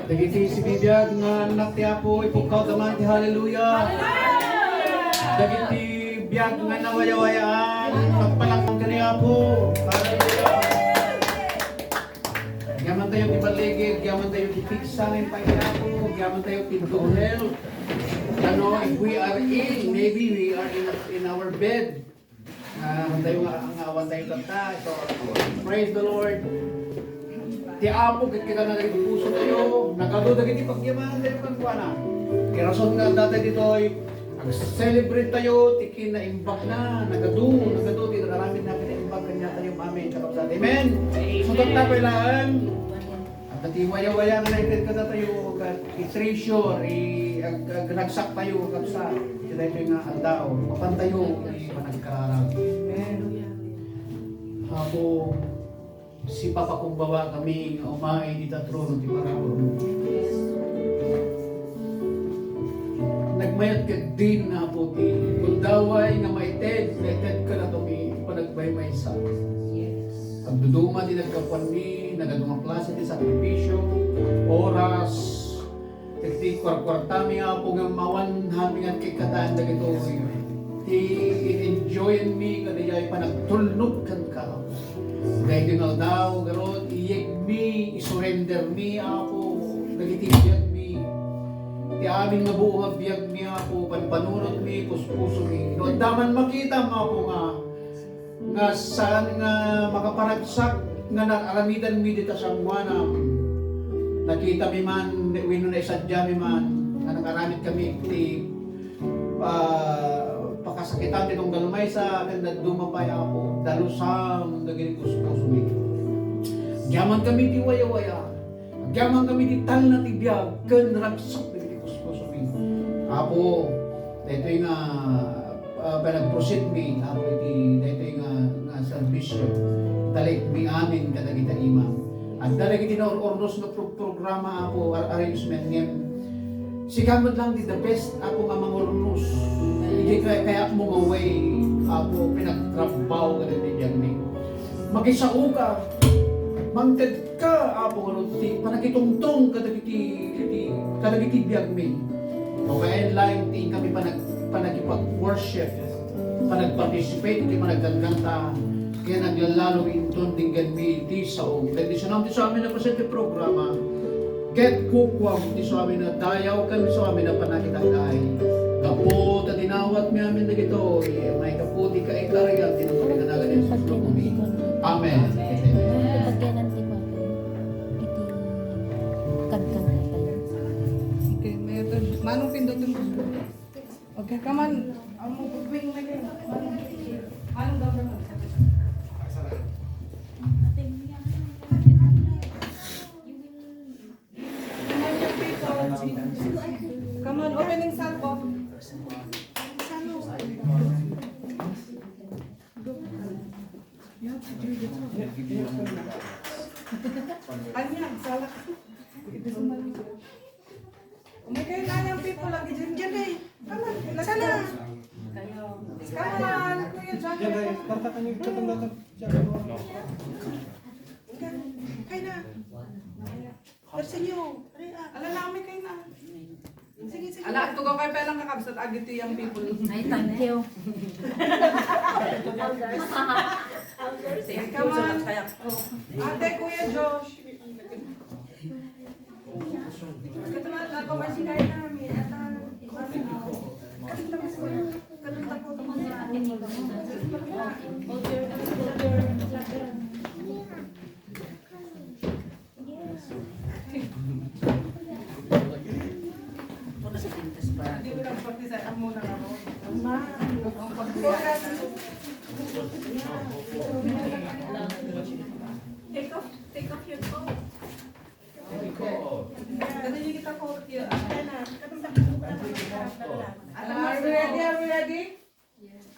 Dagiti si bibiyag nga anak ti Apo ipukaw daman ti hallelujah. Dagiti biyag nga nawayawayaan nagpalakang ka ni Apo. Hallelujah. Yaman tayo ti baligid, yaman tayo ti pigsangin pa ni Apo, yaman tayo ti good health. Ano, if we are ill, maybe we are in our bed. Tayo nga ang awan tayo kanta. So, praise the Lord. Ti Apo, kita na naging puso tayo, nagado dagiti pagyaman tayo pagkuana. Kaya rason nga dati dito ay celebrate tayo, tikin na imbak na, nagado, ti nakaramit na pinaimbak kanya tayo amin. Kapag amen. Sugat na kailangan. At natiwaya-waya nga natin ka tayo, i-treasure, nagsak tayo, kapsa. Kita ito nga aldaw, papantayo, panagkararang. Amen. Apo, si Papa kong bawa kami nga umay di tatrono ti Paragon. Nagmayat ka din na po ti kundaway nga maited ka na tumi panagbaymay sa. Pagduduma di nagkapuan mi, nagadumang klase ti sakripisyo, oras, ti kwarkwarta mi nga po nga mawan hamingan kay kataan na gito. Ti enjoyin mi kadayay panagtulnog kan ka. Dahil nga daw, garot, iyek mi, isurrender mi, Apo, nagitibiyag mi. Ti amin nga buo nga biyag mi, Apo, panpanunod mi, puspuso mi. No, daman makita mo, Apo, nga saan nga makaparagsak, nga nakalamidan mi dita sa muanam. Nakita mi man, wino na isadya mi man, nga nakaramit kami, ti pakasakitan itong galmay sa akin na dumapay ako dalusang naging kuspuso mi. Gyaman kami di waya-waya, gyaman kami di tal na tibiyag, kan ragsak naging kuspuso mi. Apo, dito yung panag-proceed mi, apo dito yung servisyo, talik mi amin kadagita imam. At dahil iti na ornos na programa apo, arrangement ngayon, sikamot lang di the best ako nga mangurnos. Hindi kaya mo away ako pinagtrabaho ka na din ni. Mag-isao ka, mangted ka ako nga ti panagitungtong kadagiti biyag mi. O kaya line ti kami panagipag-worship, panag-participate, ti panaggangganta, kaya naglalalo inton dinggan mi ti saong. Kaya di sanam ti sa amin na presente programa, get kukwam ti sa amin na dayaw kami sa amin na panakitagay. Kapot at dinawat mi amin na gito, may kaputi ka ikarayat, tinutulong na nagan yung suslong umi. Amen. Pagkanan di ba? Iti kagkan na tayo. Okay, may ito. Manong pindutin mo. Okay, come on. Ang mo bubing na yun. Manong daw naman. Come on, opening salvo. Anya, salak. Umikay na yung people lagi dyan eh. Come on, sana. Come on, Kuya John. Kaya na. Persin nyo. Ala na kami kayo na. Sige, sige. Ala, ito ko kayo pelang kakabsat agito yung people. Ay, thank you. Come on. Ate, Kuya Josh. Ito na, nakumasinay namin. Katunta mo siya. Katunta po. Hindi ko lang pagtisaan muna ako. Ang pagtisaan. Take off your coat. Kasi yung kita coat yun. Are we ready? Are we ready? Yes.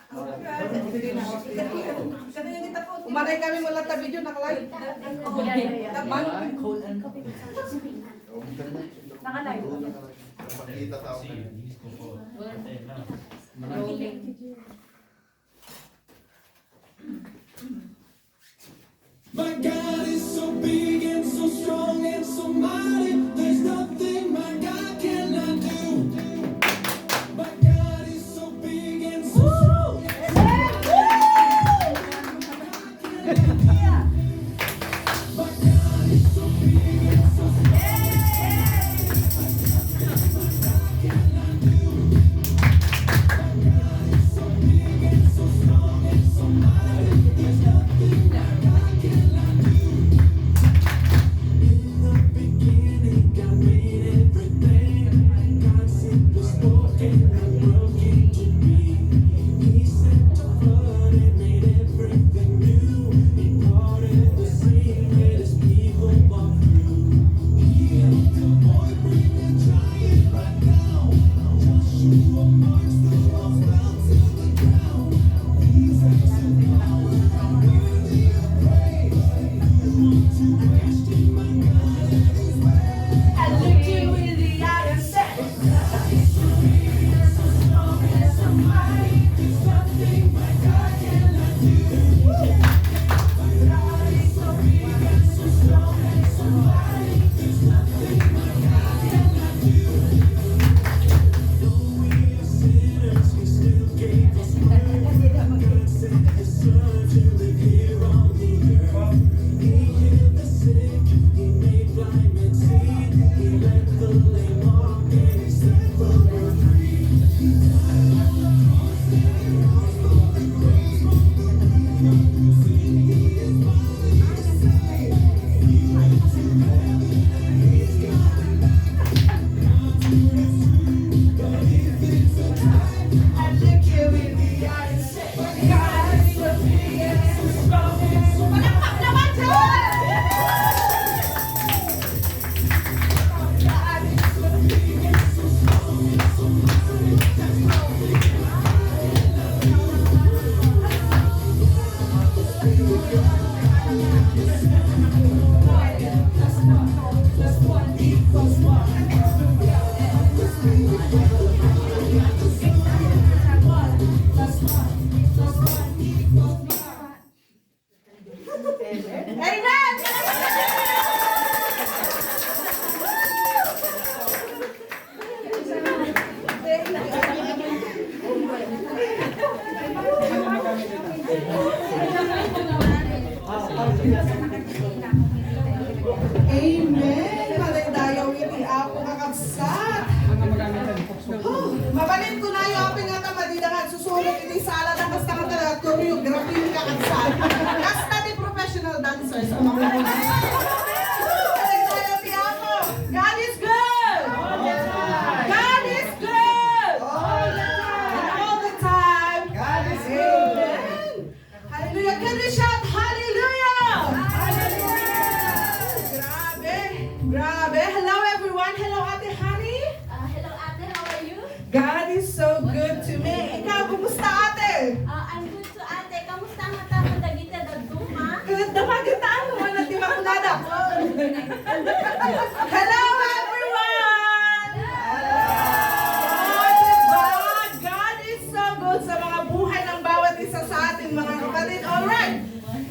Kasi yung kita coat. Umaray kami mula ta video nakalive. Taban. Nakalive. Makita tao. My God is so big and so strong and so mighty. There's nothing di ako kakabsat. Mabalin ko na yung aping nga tamadidangan. Susulot iti sala na kasta ka talaga choreography ni kakabsat. Kasta di professional dancers. God is good! God is good! And all the time. God is good! Hallelujah! Can we shout hallelujah? Grabe! Grabe! Hello everyone! Hello Ate Honey! Hello ate, how are you? God is so good to me. Ikaw, kumusta ate? I'm good to ate. Kamusta ang mata mo dagita dagduma? Good naman kita mo na di makunada. Hello everyone! Oh, diba? God is so good sa mga buhay ng bawat isa sa atin mga kapatid. Alright.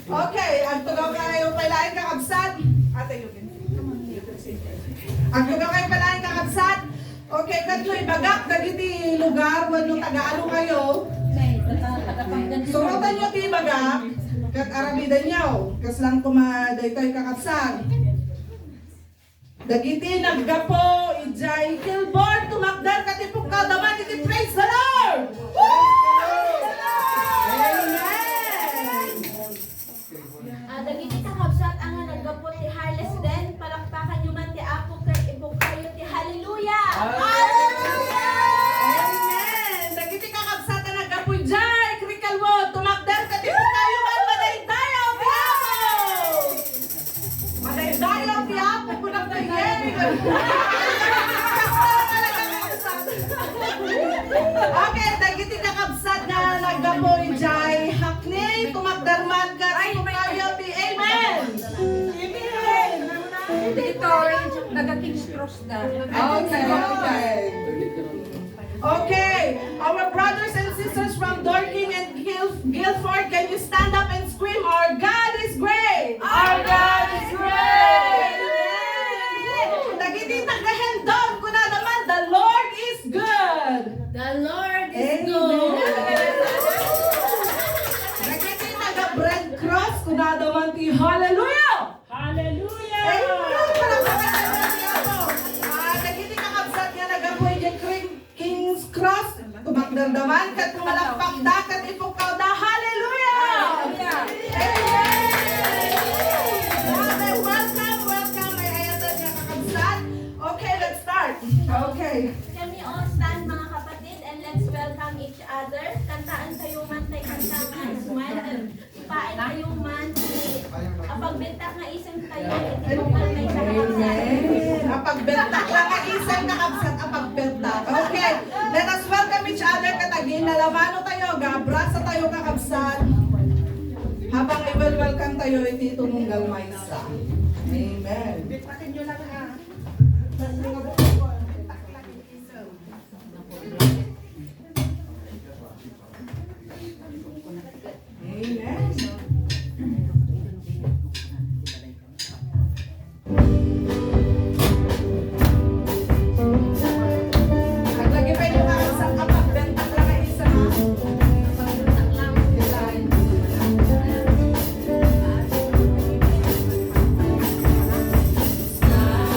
Okay, ang tugaw kayo palain kakabsat. Ate, you can see. Ang tugaw kayo palain kakabsat. Okay, katloy bagak dagiti lugar wano taga-ano kayo. Surutan nyo ti bagak. Kat aramidan nyo. Kas lang kumadaytoy kakabsat. Dagiti naggapo, ijay kilborn, tumakdar katipok kadaman, iti praise the Lord! Amen! Dagiti kakabsat ang nagapot ti Harles den. Palakpakan nyo man ti Apo kay ibog kayo ti hallelujah! Amen! Dagiti kakabsat ang naggapo, ijay krikalwo, tumakdar katipok kayo man, madaydayaw ti Apo! Madaydayaw ti Apo, kunang dayeng! Okay, dagiti kakabsat na nagapoy jay hakni tumakdarman ka kayo ti amen. Amen. Dito, naga-King's Cross na. Okay. Okay, our brothers and sisters from Dorking and Guilford, can you stand up and scream, our God is great! Our God is great! Dagiti tagahendon kuna naman, the Lord is good! The Lord Amen. Dagiti taga-bread cross kuna naman ti hallelujah! Hallelujah! Amen! Palakpakan naman niya po. Dagiti kakabsat nga nagapoy di King's Cross, tumakdardaman kat kumalakpak da kat ipukaw da hallelujah! Amen! Welcome, welcome! May ayatan niya kakabsat. Okay, let's start. Okay. Can we all stand mga kapatid and let's welcome each other? Kantaan kayo man tayo kantang nga smile. Pain kayo man. Apagbentak nga isang tayo. Itibukal may kakabsat. Amen. Apagbentak lang ang isang kakabsat, apagbentak. Okay, let us welcome each other katagin. Nalamano tayo, gabrasa tayo kakabsat. Habang i-welcome tayo, iti tumunggal maysa. Amen. Amen. At lagi pa yung kakabsat, apagbentak lang ang isa. Sky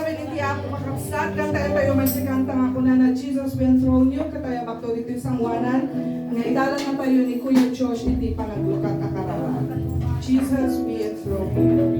namin iti ako makapsat, kantayan tayo magsikanta nga kuna na Jesus will throne you, kataya bakto dito isang wanan, nga idalan na tayo ni Kuya Josh, iti panaglukat akarara. Jesus will throne you.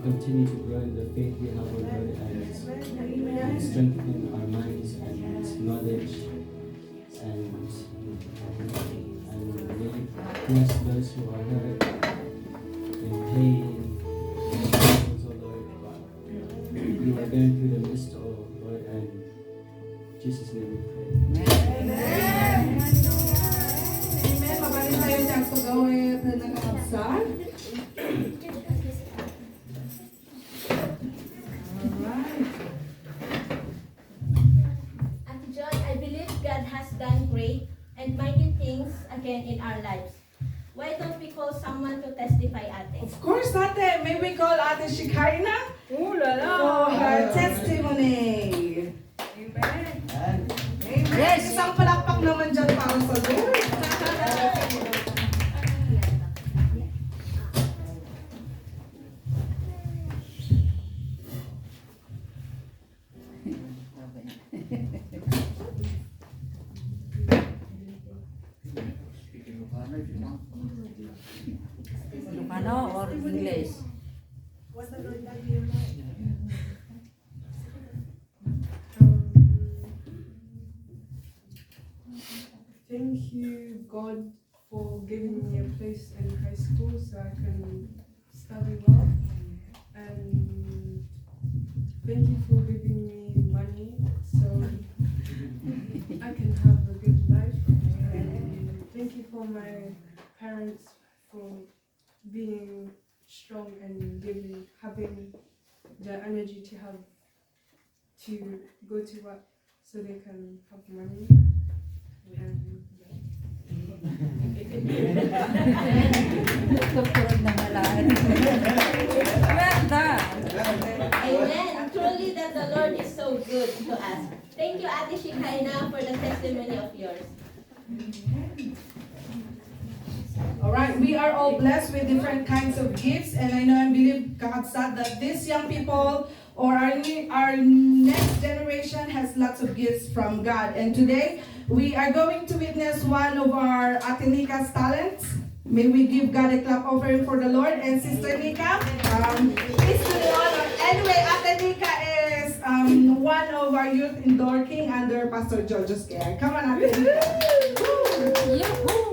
Continue to grow in the faith we have, O Lord, and strengthen our minds and knowledge, and may bless those who are hurt in pain, struggles, O Lord. We are going through the midst, O Lord, and in Jesus' name we pray. Amen. Amen. Mabalik tayo dyan to gawin na nakakabsat. And mighty things again in our lives. Why don't we call someone to testify, Ate? Of course, Ate. May we call Ate Shekinah for her testimony. Amen. Amen. Yes. Isang palakpak naman dyan para sa Lord. Ilocano or English? Thank you, God, for giving me a place in high school so I can study well. And thank you for giving me money so I can have a good life. And thank you for my parents for being strong and having the energy to go to work so they can have money. And Tupurod na malaan. Ganda. Amen. Truly that the Lord is so good to us. Thank you, Ate Shikaina, for the testimony of yours. All right, we are all blessed with different kinds of gifts, and I know and believe God said that these young people or our next generation has lots of gifts from God. And today we are going to witness one of our Atenika's talents. May we give God a clap offering for the Lord. And Sister Nika, please do the honor. Anyway, Atenika is one of our youth in Dorking under Pastor Jojo's care. Come on, Atenika. Yahoo!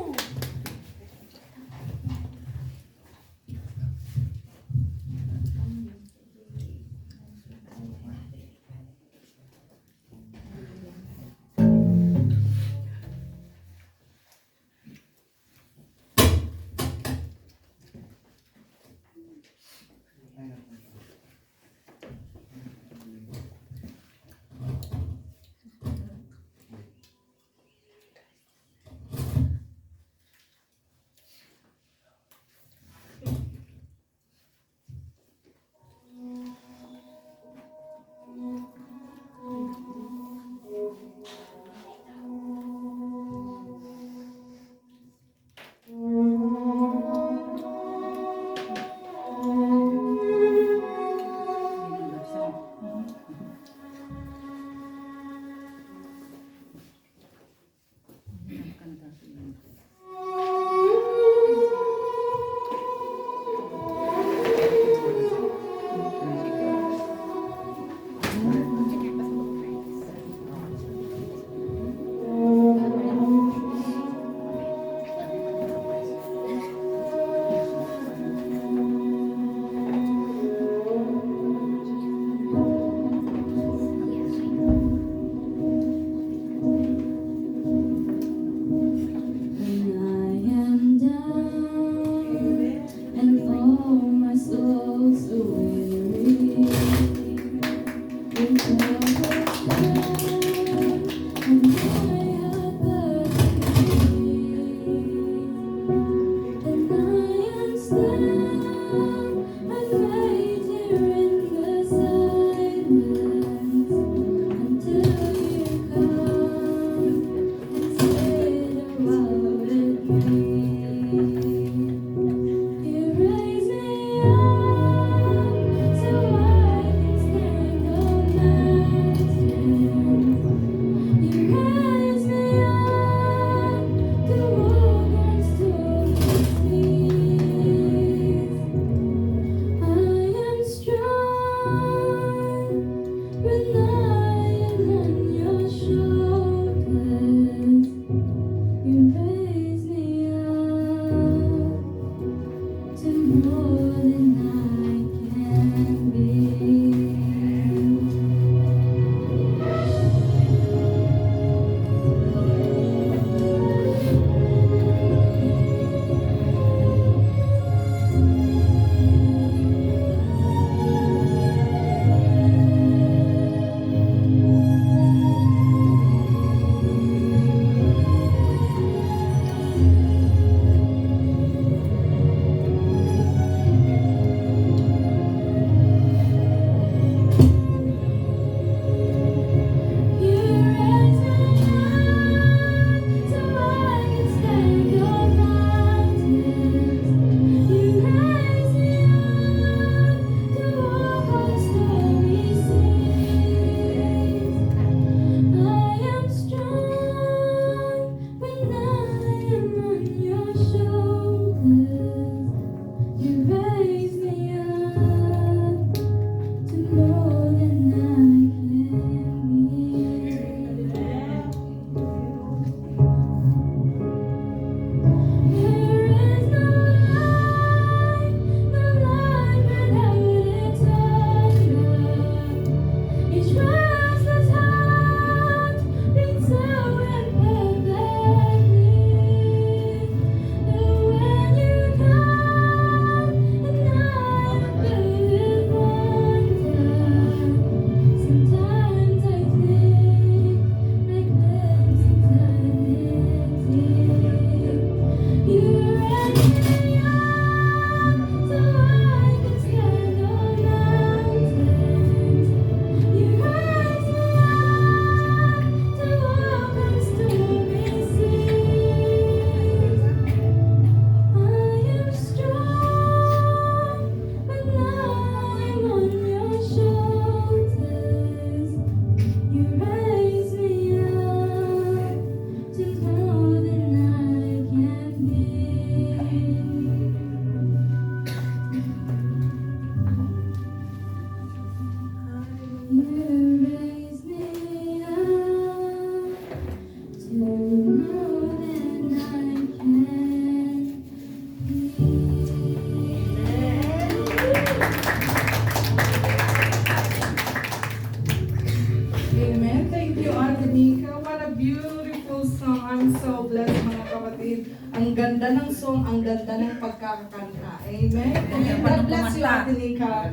so blessed mga kapatid. Ang ganda ng song, ang ganda ng pagkakakanta. Amen. God bless you, Ate Nika.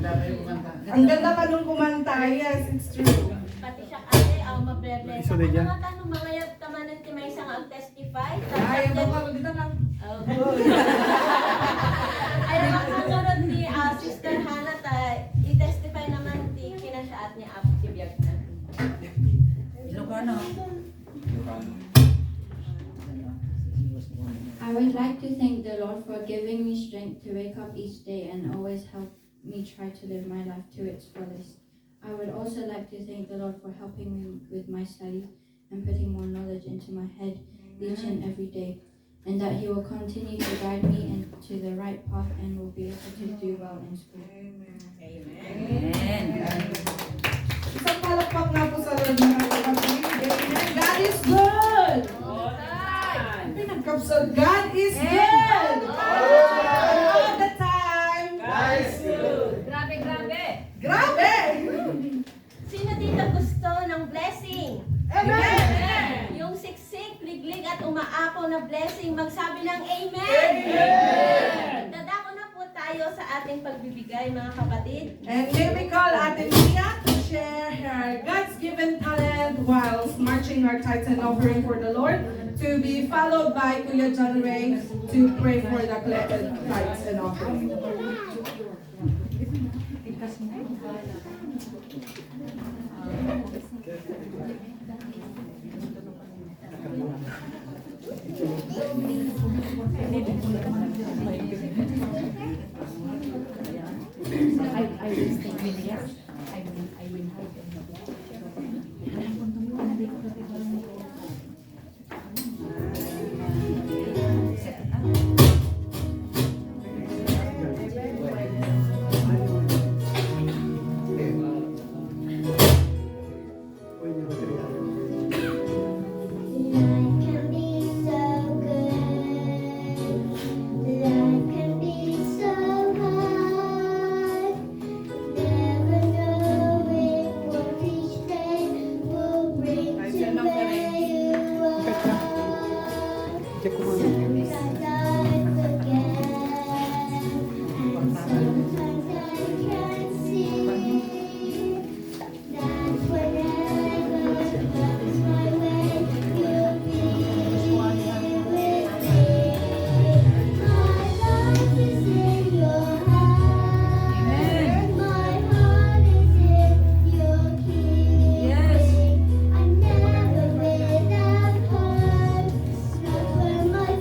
Ang ganda pa nung kumanta. Yes, it's true. Pati siya ate, mabre-bless. Ano mga tanong mga tamanan ti may isang testify? Ay, ang mga dito lang. Ay, makasunod ni Sister Hannah, i-testify naman ti kinasyaat ni Apo si Biag na. Ilocano. I would like to thank the Lord for giving me strength to wake up each day and always help me try to live my life to its fullest. I would also like to thank the Lord for helping me with my studies and putting more knowledge into my head each and every day, and that He will continue to guide me into the right path and will be able to do well in school. Amen. Isang palakpak nga po sa Lord mga kapatid. Amen. God is good. Pinagkapsod, God is good. All the time. God is good. Grabe, grabe. Grabe! Sino dito gusto ng blessing? Amen! Yung siksik, liglig at umaako na blessing, magsabi ng Amen! Amen! Dadako na po tayo sa ating pagbibigay mga kapatid. And here we call Ate Mia to share her God's given talent whilst marching our tithes and offering for the Lord, to be followed by Kuya John Ray to pray for the collected tithes and offering. I will stay with yes. I will help Life can be so good. Life can be so hard. Never knowing what each day will bring to where you are. Sometimes I forget, and sometimes I can't see that whenever comes my way, you'll be with me. My life is in your hands. My heart is in your keeping. I'm never without hope. Not when my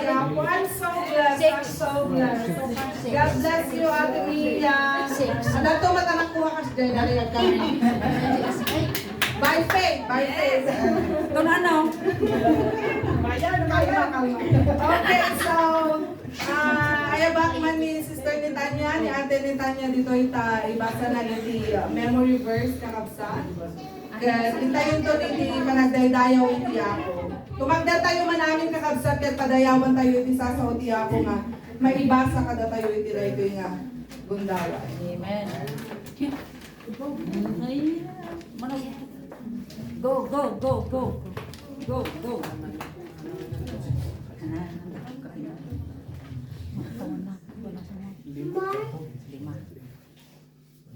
Quiapo. I'm so blessed. I'm so blessed. God bless you, Ate Mia. Ano to matanak ko kas dyan na kami. By faith, by faith. Ito na ano? Okay, so, ayabak man ni Sister Nitanya, ni Ate Nitanya dito ibasa na ni memory verse kakabsa. Kaya kita yun to ni panagdaydayaw iti ako. Tumagda tayo man namin kakabsat kaya padayawan tayo iti sa uti ako nga. Maibasa kada tayo iti dayto nga gundawa. Amen. Go, go, go, go. Go, go. Mark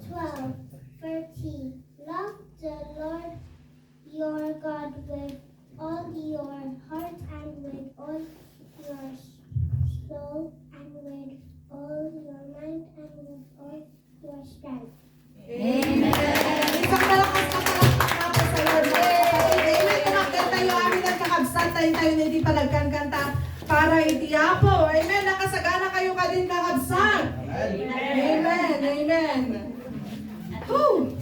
12:13. Love the Lord your God with all your heart and with all your soul and with all your mind and with all your strength. Amen. Isang malakas na palakpak natin sa Lord. Amen. Tumagda tayo amin ang kakabsat tayo na hindi palagkanta para itiyapo. Amen. Nakasagana kayo ka din kakabsat. Amen. Amen. Woo!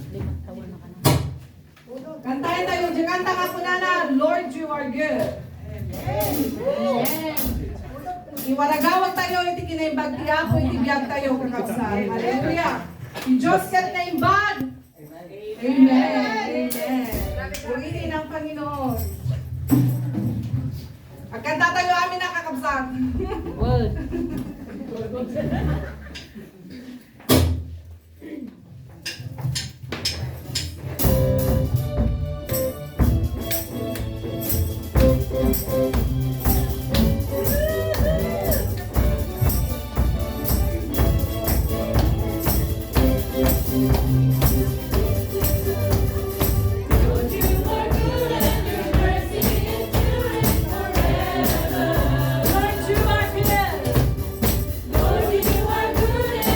Kantahin tayo. Kanta nga po na, Lord, you are good. Amen. Iwaragawag tayo, iti kinaimbag tiyapo, iti biyag tayo kakabsat. Hallelujah. In Diyos kat na imbag. Amen. Amen. Purihin ang Panginoon. Pagkanta tayo amin ang kakabsat. Word. Lord, you are good.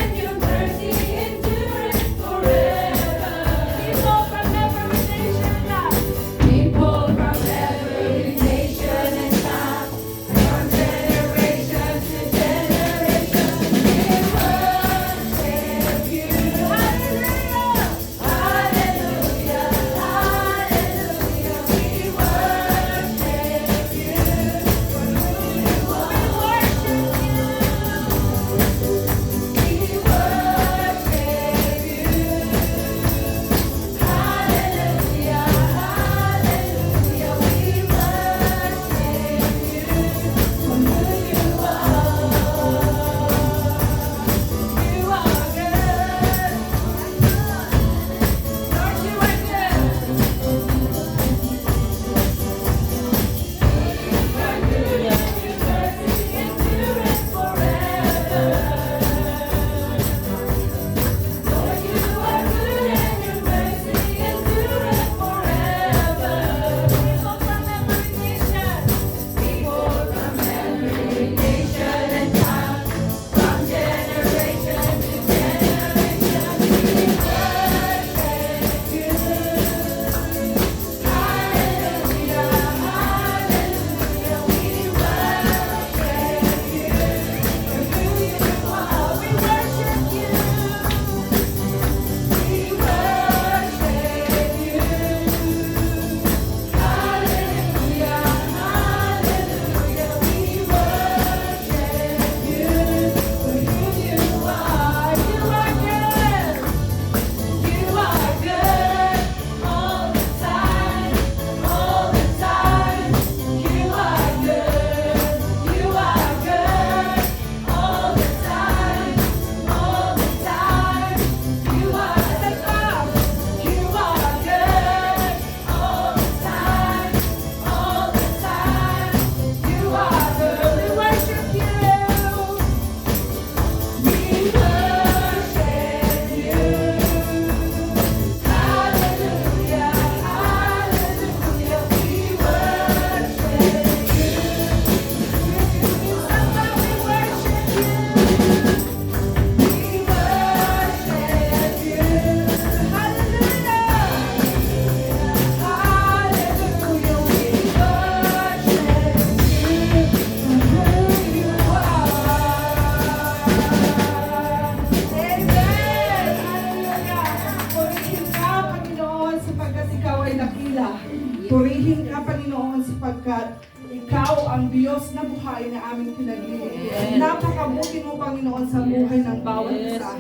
Purihin ka, Panginoon, sapagkat Ikaw ang Diyos na buhay na aming pinaglilingkuran. Napakabuti mo, Panginoon, sa buhay ng bawat isa.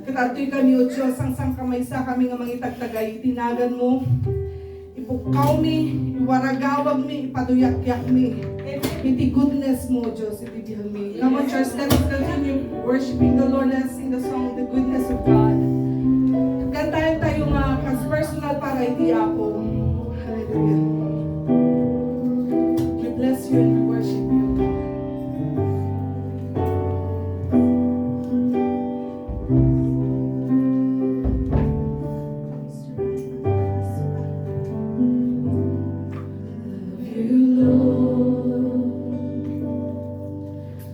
Katatoy kami, O Diyos, ang sangkamaysa kami nga mangitagtagay, tinagan mo, ipukaw mi, iwaragawag mi, ipaduyak-yak mi. Iti goodness mo, Diyos, iti bihag mi. Come on, church, let us continue worshiping the Lord. Let's sing the song, The Goodness of God. Kantayan tayo nga, kas personal para iti Apo. Hallelujah. We bless you and we worship you.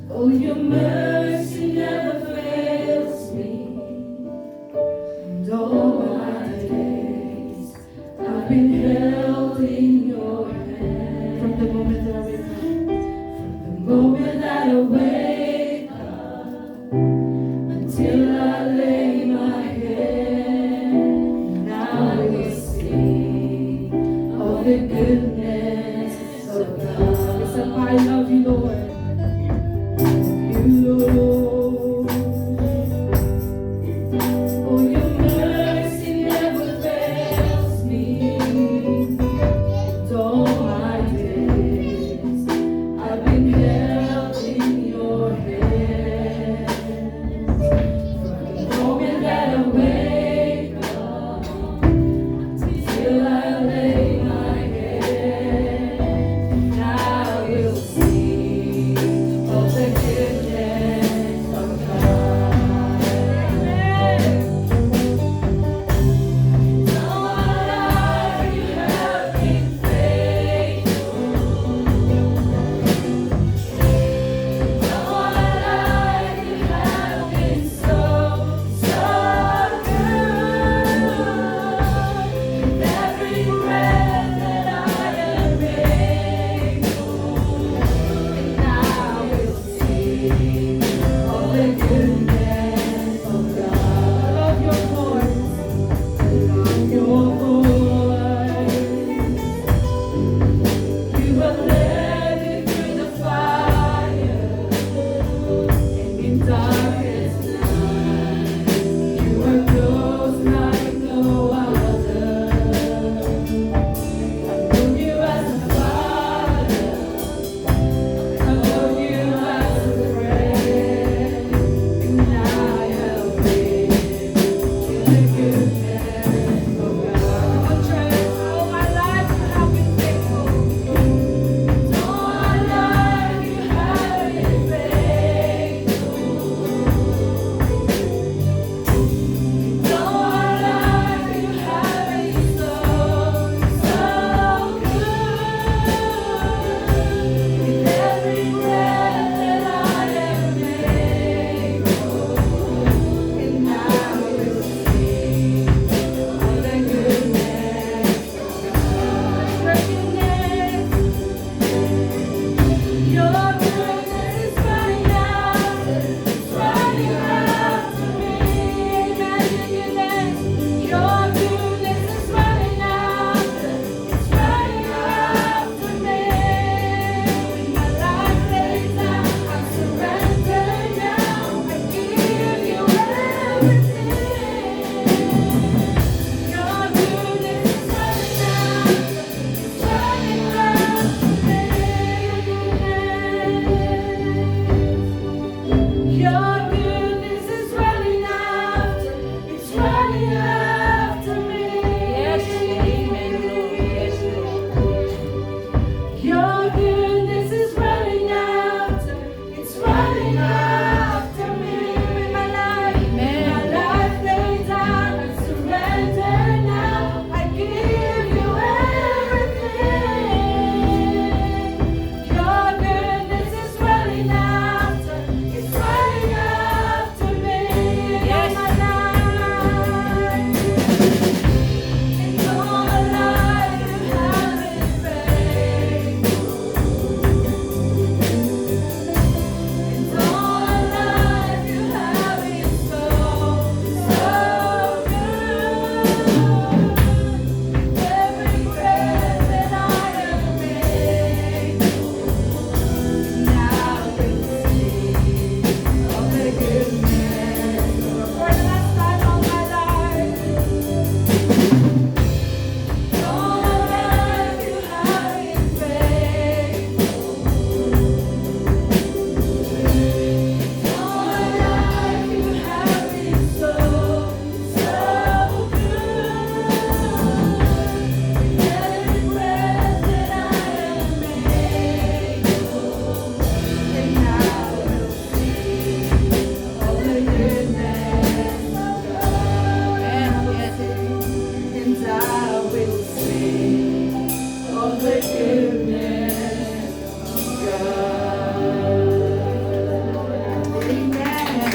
Oh, your mercy never fails me, and all my days I've been held in your hand. From the moment that I wake up, The moment that I wake up until I lay my head, now I will sing of the goodness of God. listen, I love you, Lord. You, Lord. Oh, your mercy never fails me. And all my days I've been held in your hands. From the moment that I wake up till I lay my head, the goodness of God. Amen.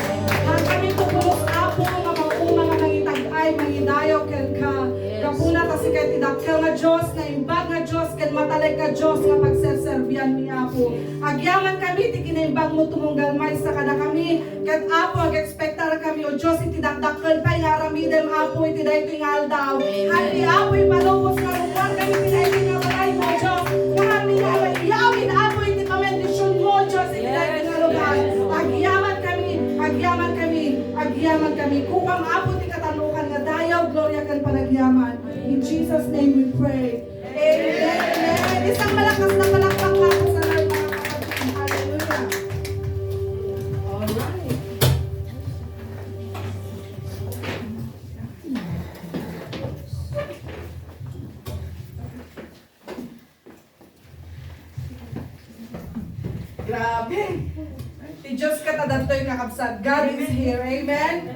Ang kami tubulos apo nga mauma nga mangitag-ay mangidayo ken ka. Kapuna ta si kay tidakkel nga Dios nga imbag nga Dios ken matalag nga Dios nga pagserserbian mi apo. Agyaman kami ti kinaimbag mo tumunggal may sa kada kami ket apo ag-expectar kami o Dios iti dakdakkel pay nga aramidem apo iti daytoy nga aldaw. Hati apo ipaluwas nga rupan kami pinayti nga balay mo Dios. Kami nga iyawin apo iti pamendisyon mo Dios iti daytoy nga lugar. Agyaman kami. Kung ang apo ti katanukan nga dayaw, gloria kan panagyaman. In Jesus' name we pray. Amen. Amen. Isang malakas na palakpak nga po sa lahat mga kapatid. Hallelujah. Alright. Grabe. Ti Diyos ka tadatoy kakabsat. God is here. Amen?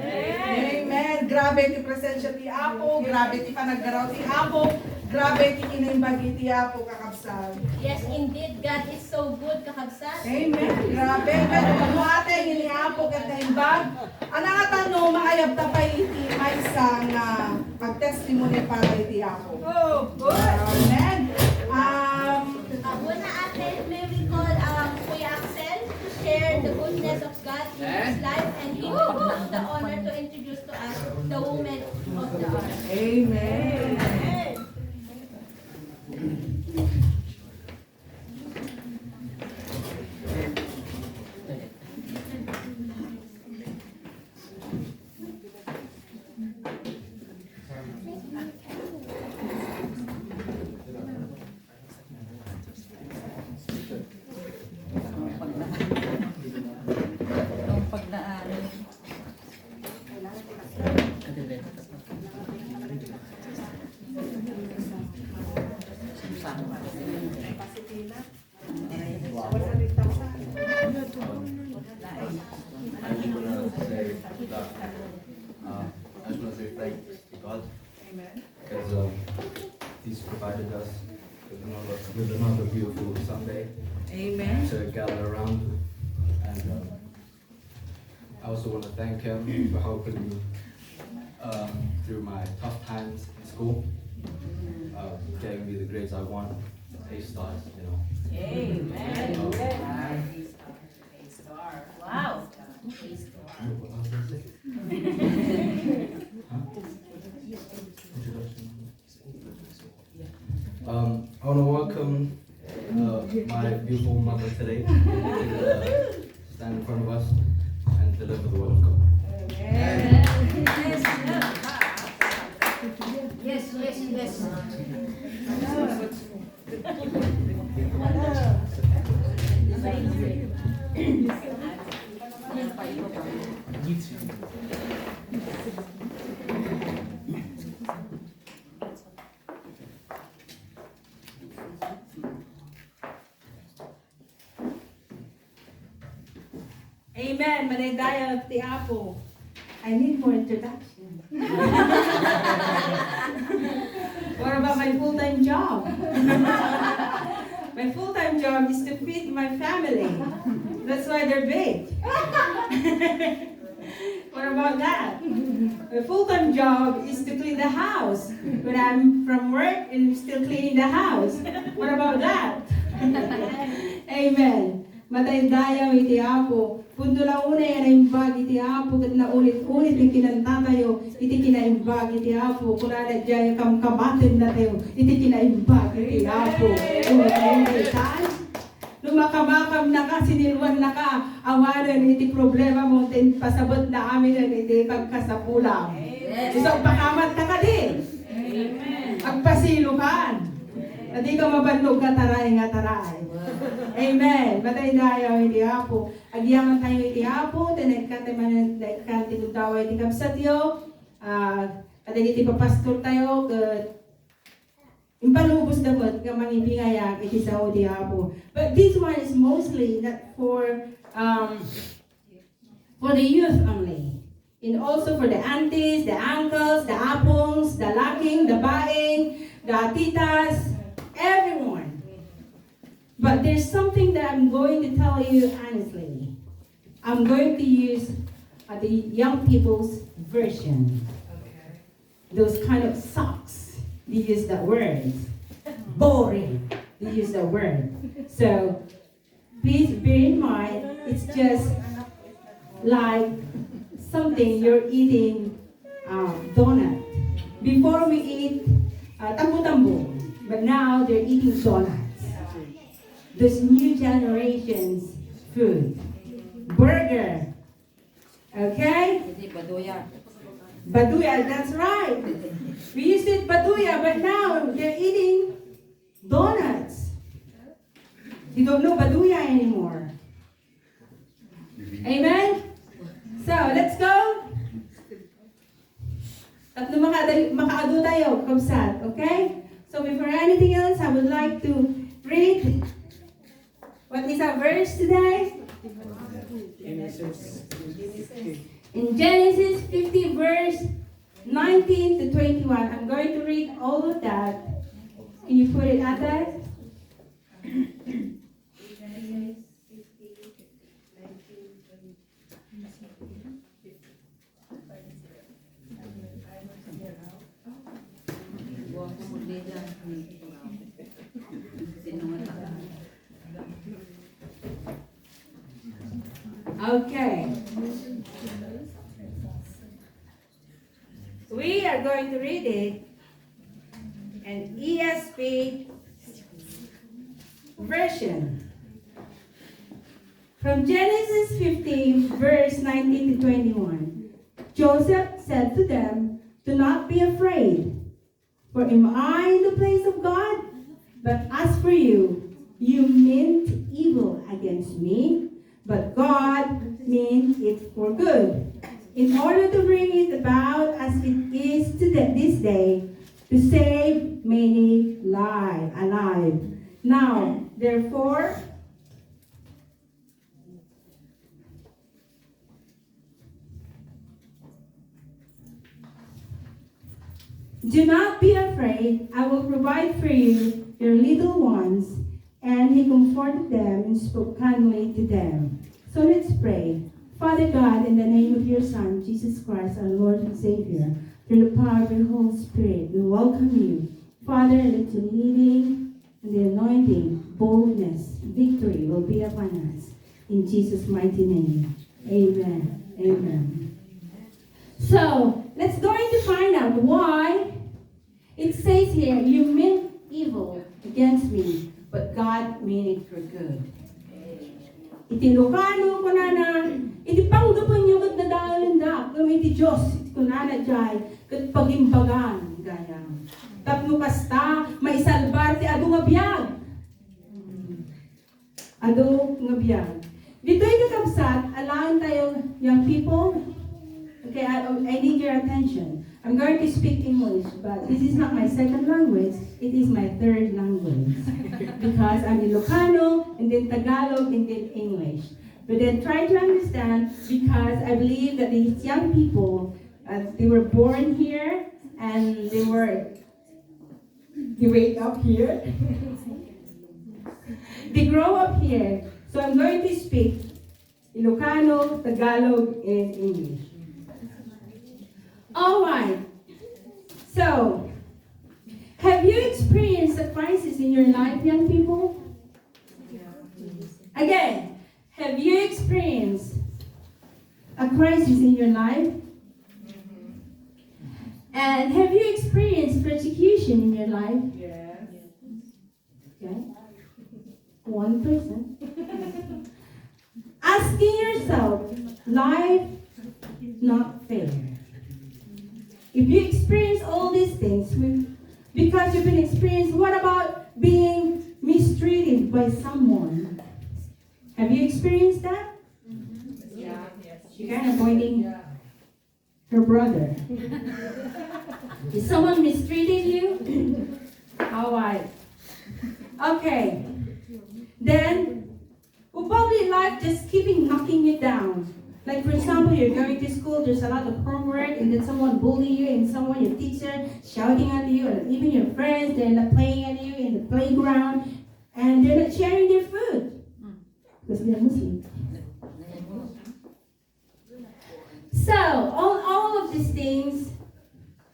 Amen. Grabe ti presensya ti Apo. Grabe ti panaggaraw ti Apo. Grabe ti kinaimbagi ti Apo kakabsat. Yes, indeed, God is so good, kakabsat. Amen. Grabe. Pero kung ate ni Apo kat naimbag, ang nga tanong, maayab ta pa iti may isang pag-testimony para iti Apo. Oh, good. Amen. Una ate, may we call Kuya Axel to share the goodness of God in his life, and he will have the honor to introduce to us the woman of the hour. Amen. I just want to say thanks to God Amen. because He's provided us with another beautiful Sunday Amen. to gather around. And I also want to thank Him for helping me through my tough times in school, getting me the grades I want, A stars, you know. Amen. Wow. I want to welcome my beautiful mother today to stand in front of us and deliver the word of God. Yes. Amen. Manaydayo ti Apo. I need more introduction. What about my full-time job? My full-time job is to feed my family. That's why they're big. What about that? My full-time job is to clean the house. When I'm from work and I'm still cleaning the house. What about that? Amen. Mataydayaw iti Apo. Pundo lang una yan naimbag iti Apo. Kat na ulit-ulit yung kinantatayo. Iti kinaimbag iti Apo. Kula na dyan yung kamkamatin na tayo. Iti kinaimbag iti Apo. Ulit-ulit. Lumakamakam na ka, sinilwan na ka. Awanan iti problema mo. Pasabot na amin ang iti pagkasapulang. Isang pakamat ka din. Agpasilukan. Na di ka mabandog nga taray. Amen. Mataydayaw iti Apo. Agyaman tayo iti Apo. Tinagkante man nagkante daw iti kapsatyo. At iti papastor tayo. Impalubos dapat ka mangibingaya iti sa iti Apo. But this one is mostly not for the youth only. And also for the aunties, the uncles, the apongs, the laking, the baing, the titas, everyone. But there's something that I'm going to tell you honestly. I'm going to use the young people's version. Those kind of socks. They use that word. Boring. They use that word. So please bear in mind, it's just like something you're eating donut. Before we eat tambo-tambo, but now they're eating donuts. This new generation's food. Burger. Okay? Baduya, that's right. We used to eat baduya, but now they're eating donuts. You don't know baduya anymore. Amen? So, let's go. Tatlo makaado tayo, kabsat, okay? So, before anything else, I would like to read what is our verse today? In Genesis 50, verse 19 to 21. I'm going to read all of that. Can you put it at that? Okay. We are going to read it in ESV version. From Genesis 15, verse 19 to 21. Joseph said to them, "Do not be afraid, for am I in the place of God? But as for you, you meant evil against me, but God meant it for good, in order to bring it about as it is this day, to save many alive. Now, therefore, do not be afraid. I will provide for you your little ones." And he comforted them and spoke kindly to them. So let's pray. Father God, in the name of your Son, Jesus Christ, our Lord and Savior, through the power of your Holy Spirit, we welcome you. Father, let your leading and the anointing, boldness, victory will be upon us. In Jesus' mighty name. Amen. Amen. So, let's go to find out why it says here, you meant evil against me, but God meant it for good. Iti Ilocano ko na, iti panggapan nyo kat nadaalandak, kung iti Diyos, iti kunana jay, kat pagimbagan, gaya. Tapno kasta, may salbar ti adu nga biyag. Adu nga biyag. Dito yung kakabsat, allowing tayo, young people, okay, I need your attention. I'm going to speak English, but this is not my second language, it is my third language. Because I'm Ilocano, and then Tagalog, and then English. But then try to understand, because I believe that these young people, they were born here, and they wake up here. They grow up here. So I'm going to speak Ilocano, Tagalog, and English. All right. So, have you experienced a crisis in your life, young people? Again, have you experienced a crisis in your life? And have you experienced persecution in your life? Yes. Okay. One person. Asking yourself, life not fair. If you experience all these things, because you've been experienced, what about being mistreated by someone? Have you experienced that? Yeah. Yes. You're kind of pointing her brother. Is someone mistreated you? All right. Okay. Then, well, probably life just keeping knocking you down. Like, for example, you're going to school, there's a lot of homework, and then someone bully you, and someone, your teacher, shouting at you, and even your friends, they're playing at you in the playground. and they're not sharing their food because they're Muslim. So, all of these things,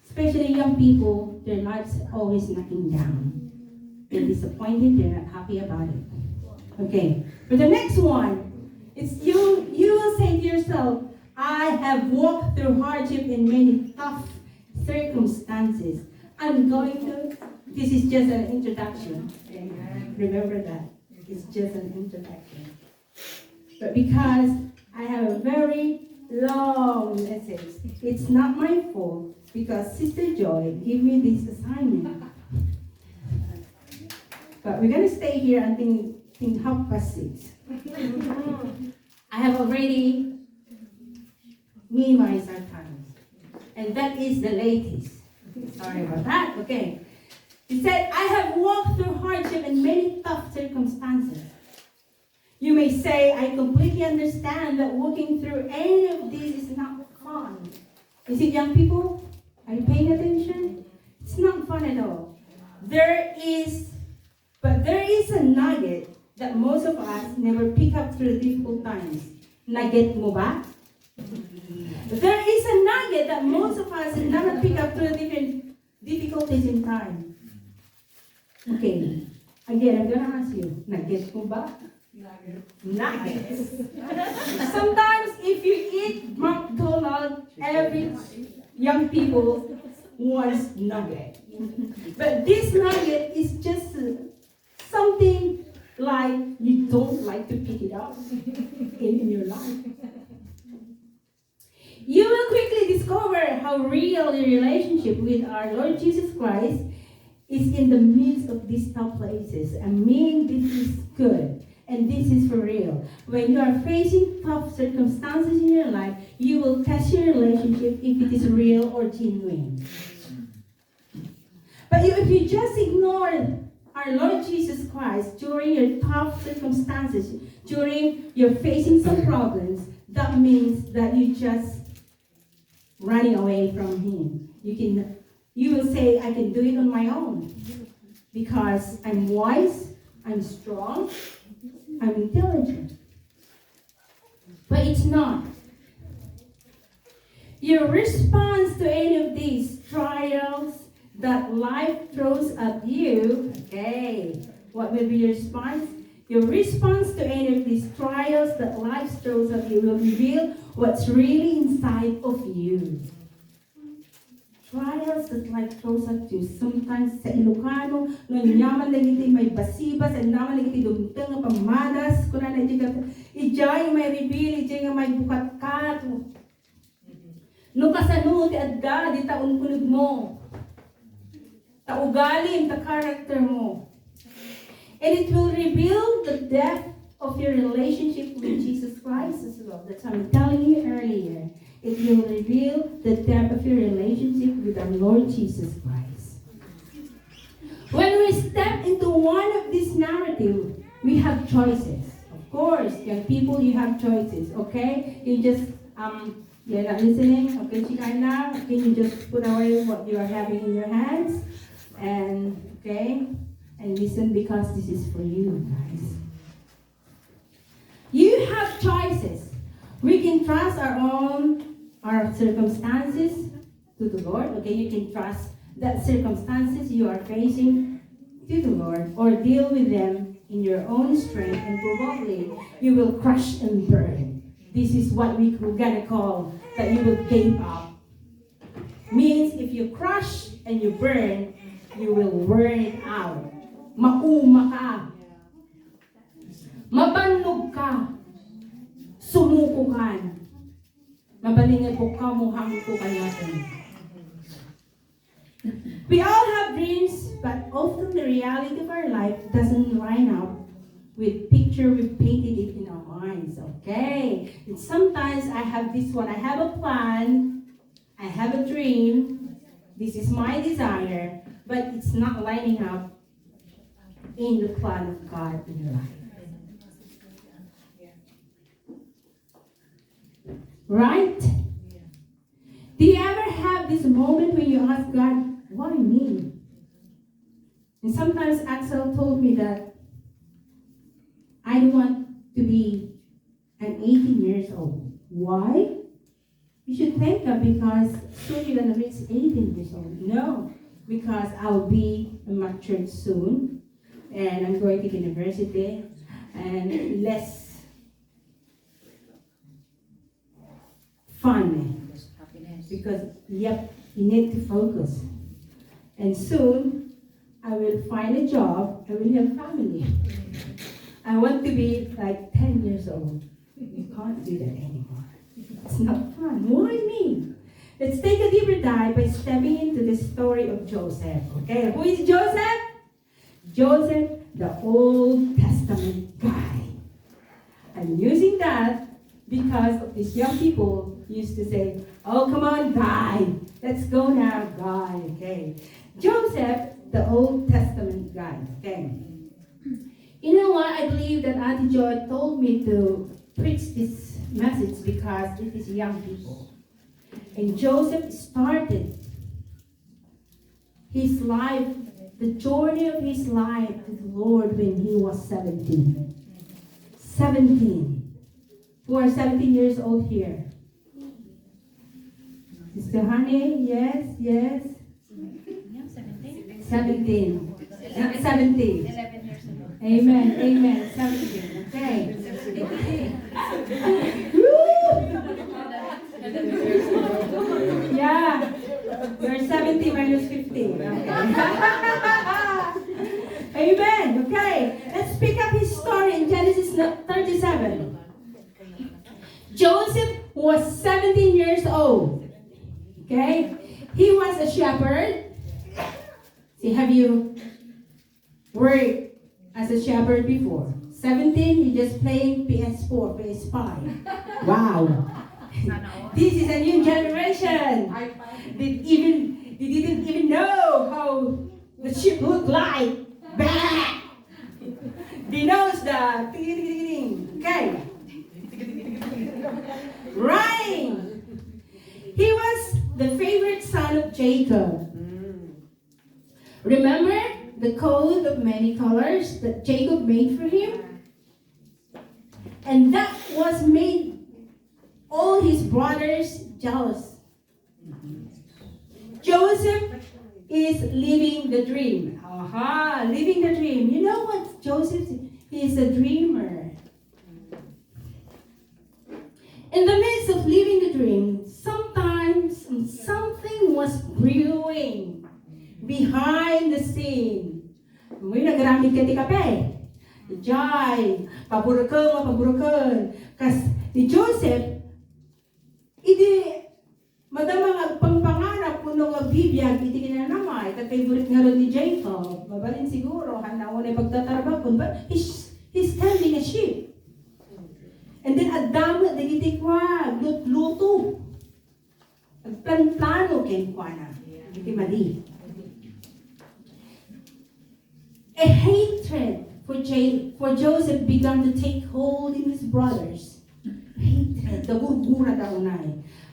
especially young people, their lives always knocking down. They're disappointed, they're not happy about it. Okay, but the next one, it's you will say to yourself, I have walked through hardship in many tough circumstances. This is just an introduction. Remember that. It's just an introduction. But because I have a very long message, it's not my fault because Sister Joy gave me this assignment. But we're going to stay here until 6:30. I have already minimized our time. And that is the latest. Sorry about that. Okay. He said, I have walked through hardship and many tough circumstances. You may say, I completely understand that walking through any of these is not fun. Is it, young people? Are you paying attention? It's not fun at all. There is a nugget that most of us never pick up through the difficult times. Nugget mo ba? There is a nugget that most of us never pick up through the different difficulties in time. Okay. Again, I'm going to ask you, nugget mo ba? Nuggets. Sometimes if you eat McDonald's, every young people wants nugget. But this nugget is just something like you don't like to pick it up in your life. You will quickly discover how real your relationship with our Lord Jesus Christ is in the midst of these tough places. I mean, this is good. And this is for real. When you are facing tough circumstances in your life, you will test your relationship if it is real or genuine. But if you just ignore our Lord Jesus Christ during your tough circumstances, during you're facing some problems, that means that you just running away from Him. You will say, I can do it on my own because I'm wise, I'm strong, I'm intelligent. But it's not. Your response to any of these trials that life throws at you, okay, what will be your response? Your response to any of these trials that life throws at you will reveal what's really inside of you. Trials that life throws at you. Sometimes sa Ilocano, no nyaman lang iti may basibas, and naman lang iti dumteng nga pamadas, kuna na iti ijay may reveal, ijay nga may bukat-kat. No kasano ti adda, di taon kunod mo. Taugalim, ta character mo. And it will reveal the depth of your relationship with Jesus Christ as well. That's what I'm telling you earlier. It will reveal the depth of your relationship with our Lord Jesus Christ. When we step into one of these narratives, we have choices. Of course, young people, you have choices, okay? You just, you're not listening, okay, Chikana? Okay, you just put away what you are having in your hands, and, okay? And listen because this is for you, guys. You have choices. We can trust our circumstances to the Lord. Okay, you can trust that circumstances you are facing to the Lord, or deal with them in your own strength, and probably you will crush and burn. This is what we're gonna call that you will give up. Means if you crush and you burn, you will burn it out. Mauma ka. Mabannog ka. Sumuko ka. Mabalingin po ka, muhang po natin. We all have dreams, but often the reality of our life doesn't line up with picture we've painted it in our minds, okay? And sometimes I have this one, I have a plan, I have a dream, this is my desire, but it's not lining up in the plan of God in your life. Right? Do you ever have this moment when you ask God, why me? And sometimes Axel told me that I don't want to be an 18 years old. Why? You should thank God because soon you're going to reach 18 years old. No, because I'll be matured soon and I'm going to university and less fun because, yep, you need to focus. And soon I will find a job, I will have family. I want to be like 10 years old. You can't do that anymore. It's not fun. Why me? Let's take a deeper dive by stepping into the story of Joseph. Okay, who is Joseph? Joseph, the Old Testament guy. I'm using that because of these young people used to say, oh, come on, guy. Let's go now, guy. Okay. Joseph, the Old Testament guy. Okay. You know what? I believe that Auntie Joy told me to preach this message because it is young people. And Joseph started his life, the journey of his life to the Lord when he was 17. 17. Who are 17 years old here? Sister Honey, yes, yes. 17. 17. 11 years ago. Amen, amen. 17. Okay. Yeah. You're 70 minus 50. Okay. Amen. Okay. Let's pick up his story in Genesis 37. Joseph was 17 years old. Okay. He was a shepherd. See, have you worked as a shepherd before? 17, you just playing PS4, PS5. Wow. This is a new generation. They didn't even know how the sheep look like. Bah! They knows the okay. Right. He was the favorite son of Jacob. Remember the coat of many colors that Jacob made for him? And that was made all his brothers jealous. Joseph is living the dream. Aha, living the dream. You know what Joseph is? He is a dreamer. In the midst of living the dream, sometimes something was brewing behind the scene. May nagramit ka ti kape. Jai, paburukan. Kas ni Joseph, idi madamang agpangpangarap kuno agbibiyag iti kinanamay. Favorite nga ron ni Jacob. Mabalin siguro, hanaw na pagtatarabakon. But he's tending a sheep. And then adamo, nagiti kwa, luto. Agplan-plano ken kwa na. Iti mali. A hatred for Joseph began to take hold in his brothers. Hatred, the gurgura daw na.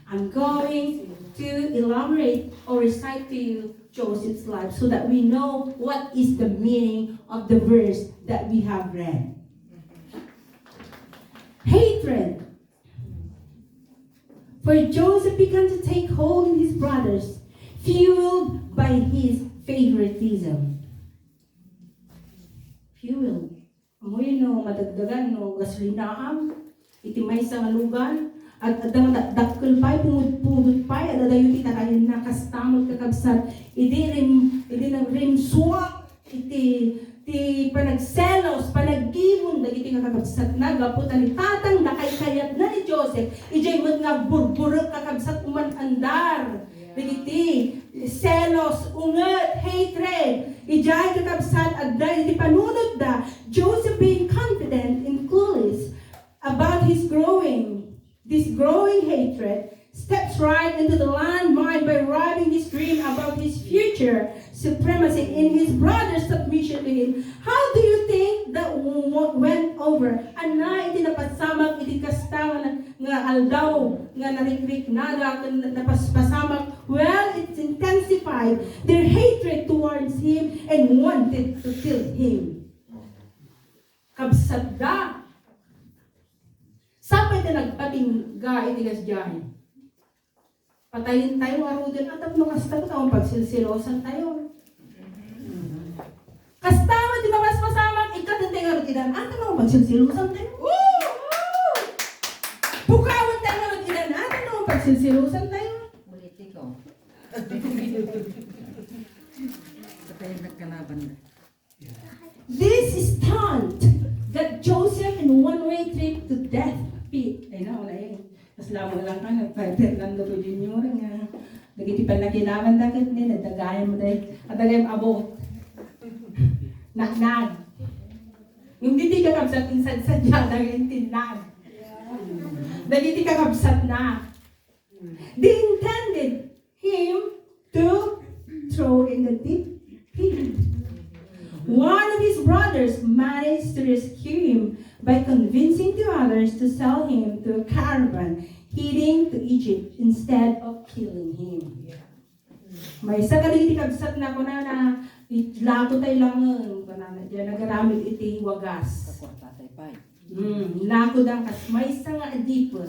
I'm going to elaborate or recite to you Joseph's life so that we know what is the meaning of the verse that we have read. Hatred for Joseph began to take hold in his brothers, fueled by his favoritism. Fuel. Amoy no, madagdagan no, gasolinaam, iti may sa ngalugan, at adang dakkel pay, pumudpudot pay, at adayo kita kayo nakastamot kakabsat, iti nang rim suwak, iti panagselos, panagibon, dagiti kakabsat na, gaputan ni tatang nakaykayat na ni Joseph, ijay mo nga burburok kakabsat uman andar, dagiti, selos, unget, hatred, ijay kakabsat agday, iti panunod da, Joseph being confident and clueless about this growing hatred, steps right into the landmine by writing his dream about his future supremacy in his brother's submission to him. How do you think that went over? Ana iti napasamak iti kastangan nga aldaw nga narikrik nada napaspasamak. Well, it's intensified their hatred towards him and wanted to kill him. kabsat da. Sapay ta nagpating ga itigas diyan. Patayin tayo arudan at ang mga stag taong pagsilsilosan tayo. Kastama di ba mas masamang ikatintay nga rutinan at ang mga pagsilsilosan tayo. Bukawan tayo nga rutinan at ang mga pagsilsilosan tayo. This stunt got Joseph in one-way trip to death pit. Ay na, wala yun. Mas lamang lang ka, nag-Fernando ko Junior nga. Nagitipan na kinaman dakit ni, nadagayan mo dahil. At dagayan abot. Naknag. Yung diti ka kapsat, insan sadya, dagayan tinag. Dagiti ka kapsat na. They intended him to throw in the deep pit. One of his brothers managed to rescue him by convincing the others to sell him to a caravan heading to Egypt instead of killing him. May isa ka rin kabsat na ko na lako tayo lang diyan nagaramit iti wagas. Lako dang kas may isa nga adipon.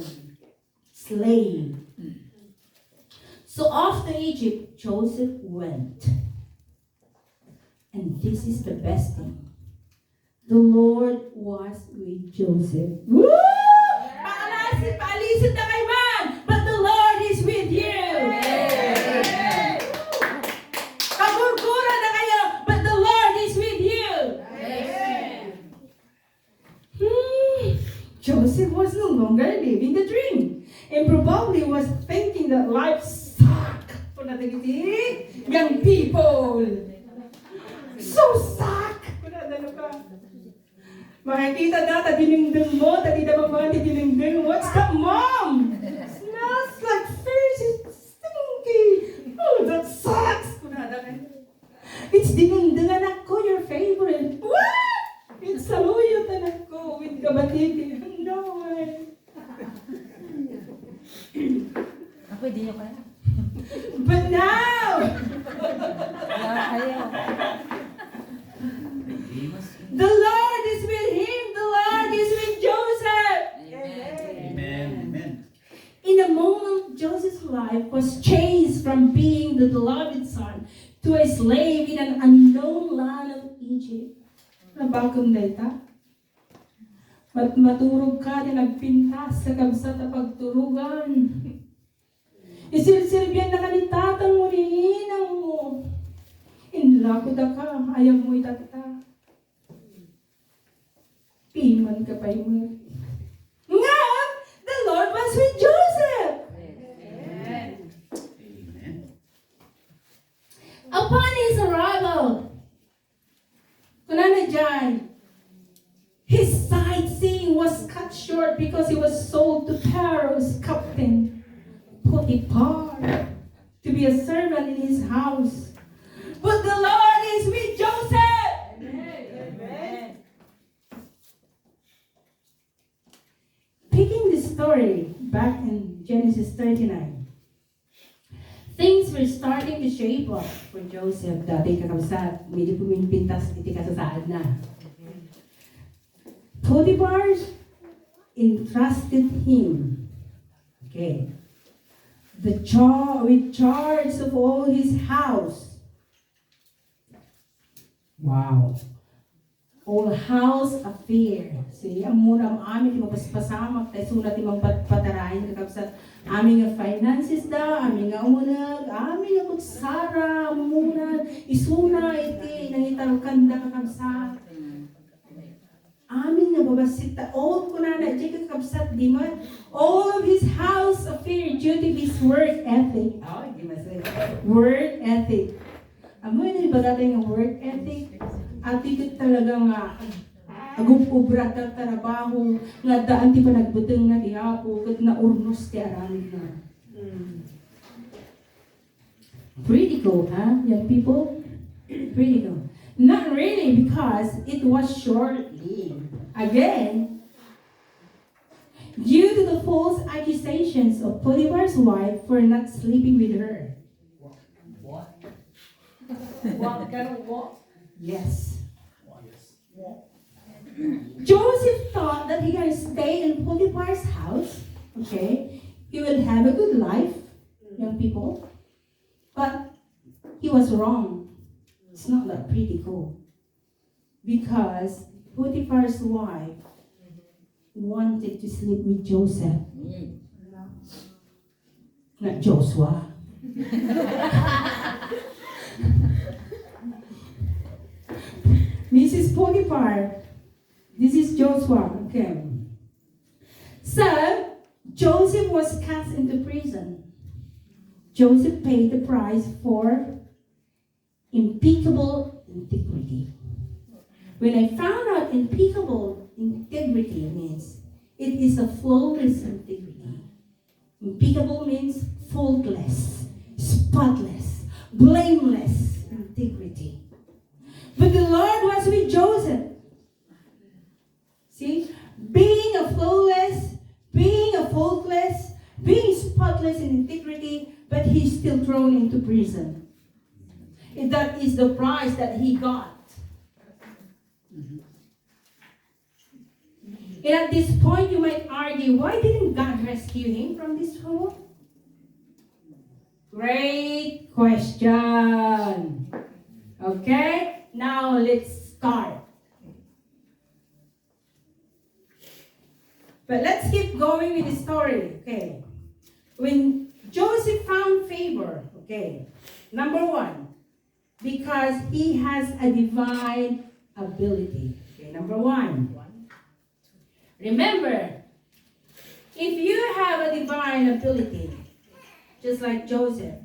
Slave. So off to Egypt, Joseph went. And this is the best thing. The Lord was with Joseph. Woo! Paalisin na kay man, but the Lord is with you. Kagurgura na kayo, but the Lord is with you. Joseph was no longer living the dream, and probably was thinking that life sucked. Young people. So suck! Makikita na, dinengdeng mo, tadi na mga dinengdeng. What's that, Mom? Smells like fish, it's stinky. Oh, that sucks! It's dinengdeng anak ko, your favorite. What? It's saluyot anak ko with kabatiti. No way. Ako, hindi nyo kaya. But now, the Lord is with him. The Lord is with Joseph. Amen. In a moment, Joseph's life was changed from being the beloved son to a slave in an unknown land of Egypt. Nabakong data? Maturog ka na nagpintas sa kabsat na pagturugan. Isilsilbiyan na kanitatang mo niinang mo. Inlako da ka, ayaw mo itata. Piman ka pa mo. Ngayon, the Lord was with Joseph. Amen. Upon his arrival, kunana dyan, his sightseeing was cut short because he was sold to Pharaoh's captain, Potiphar, to be a servant in his house. But the Lord is with Joseph. Amen. Picking the story back in Genesis 39, things were starting to shape up for Joseph. Dati kakabsat, medyo pumimpintas, iti kasasaad na. Potiphar entrusted him, with charge of all his house. Wow. All house affair. See, ang muna amin, mapaspasamak, tayo sunat imang patarahin, kakabsat, aming nga finances da, aming nga umunag, aming nga kutsara, umunag, isuna, iti, nangitalkan da, kakabsat. Amin nga babasita, all ko na di kakabsat, di man, all of his house affair due to his work ethic. Oh, di masay. Work ethic. Amoy na ba natin yung work ethic? At ikot talaga nga, agupubra ta trabaho, nga daan ti pa nagbuteng na dihapo, kat na urnos ti aramid na. Pretty cool, huh, young people? Pretty cool. Not really, because it was short-lived. Again, due to the false accusations of Potiphar's wife for not sleeping with her. What? What kind of what? Yes. Joseph thought that he can stay in Potiphar's house, okay? He will have a good life, young people. But he was wrong. It's not that pretty cool. Because Potiphar's wife wanted to sleep with Joseph. Not Joshua. Mrs. Potiphar. This is Joshua. Okay. So, Joseph was cast into prison. Joseph paid the price for impeccable integrity. When I found out impeccable integrity means, it is a flawless integrity. Impeccable means faultless, spotless, blameless integrity. But the Lord was with Joseph. See, being a flawless, being a faultless, being spotless in integrity, but he's still thrown into prison. And that is the price that he got. And at this point, you might argue, why didn't God rescue him from this hole? Great question. Okay, now let's start. But let's keep going with the story. Okay, when Joseph found favor, okay, number one, because he has a divine ability. Okay, number one. Remember, if you have a divine ability, just like Joseph.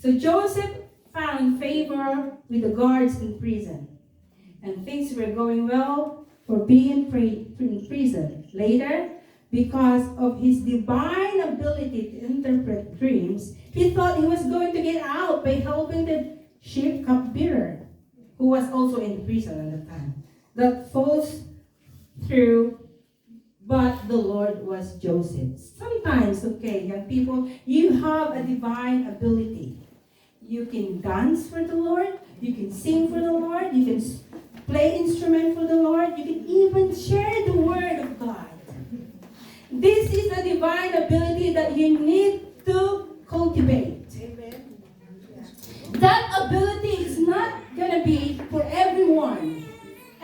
So Joseph found favor with the guards in prison. And things were going well for being in prison. Later, because of his divine ability to interpret dreams, he thought he was going to get out by helping the chief cupbearer, who was also in prison at the time. That falls through, but the Lord was Joseph. Sometimes, okay, young people, you have a divine ability. You can dance for the Lord, you can sing for the Lord, you can play instrument for the Lord, you can even share the word of God. This is a divine ability that you need to cultivate. Amen. That ability is not going to be for everyone.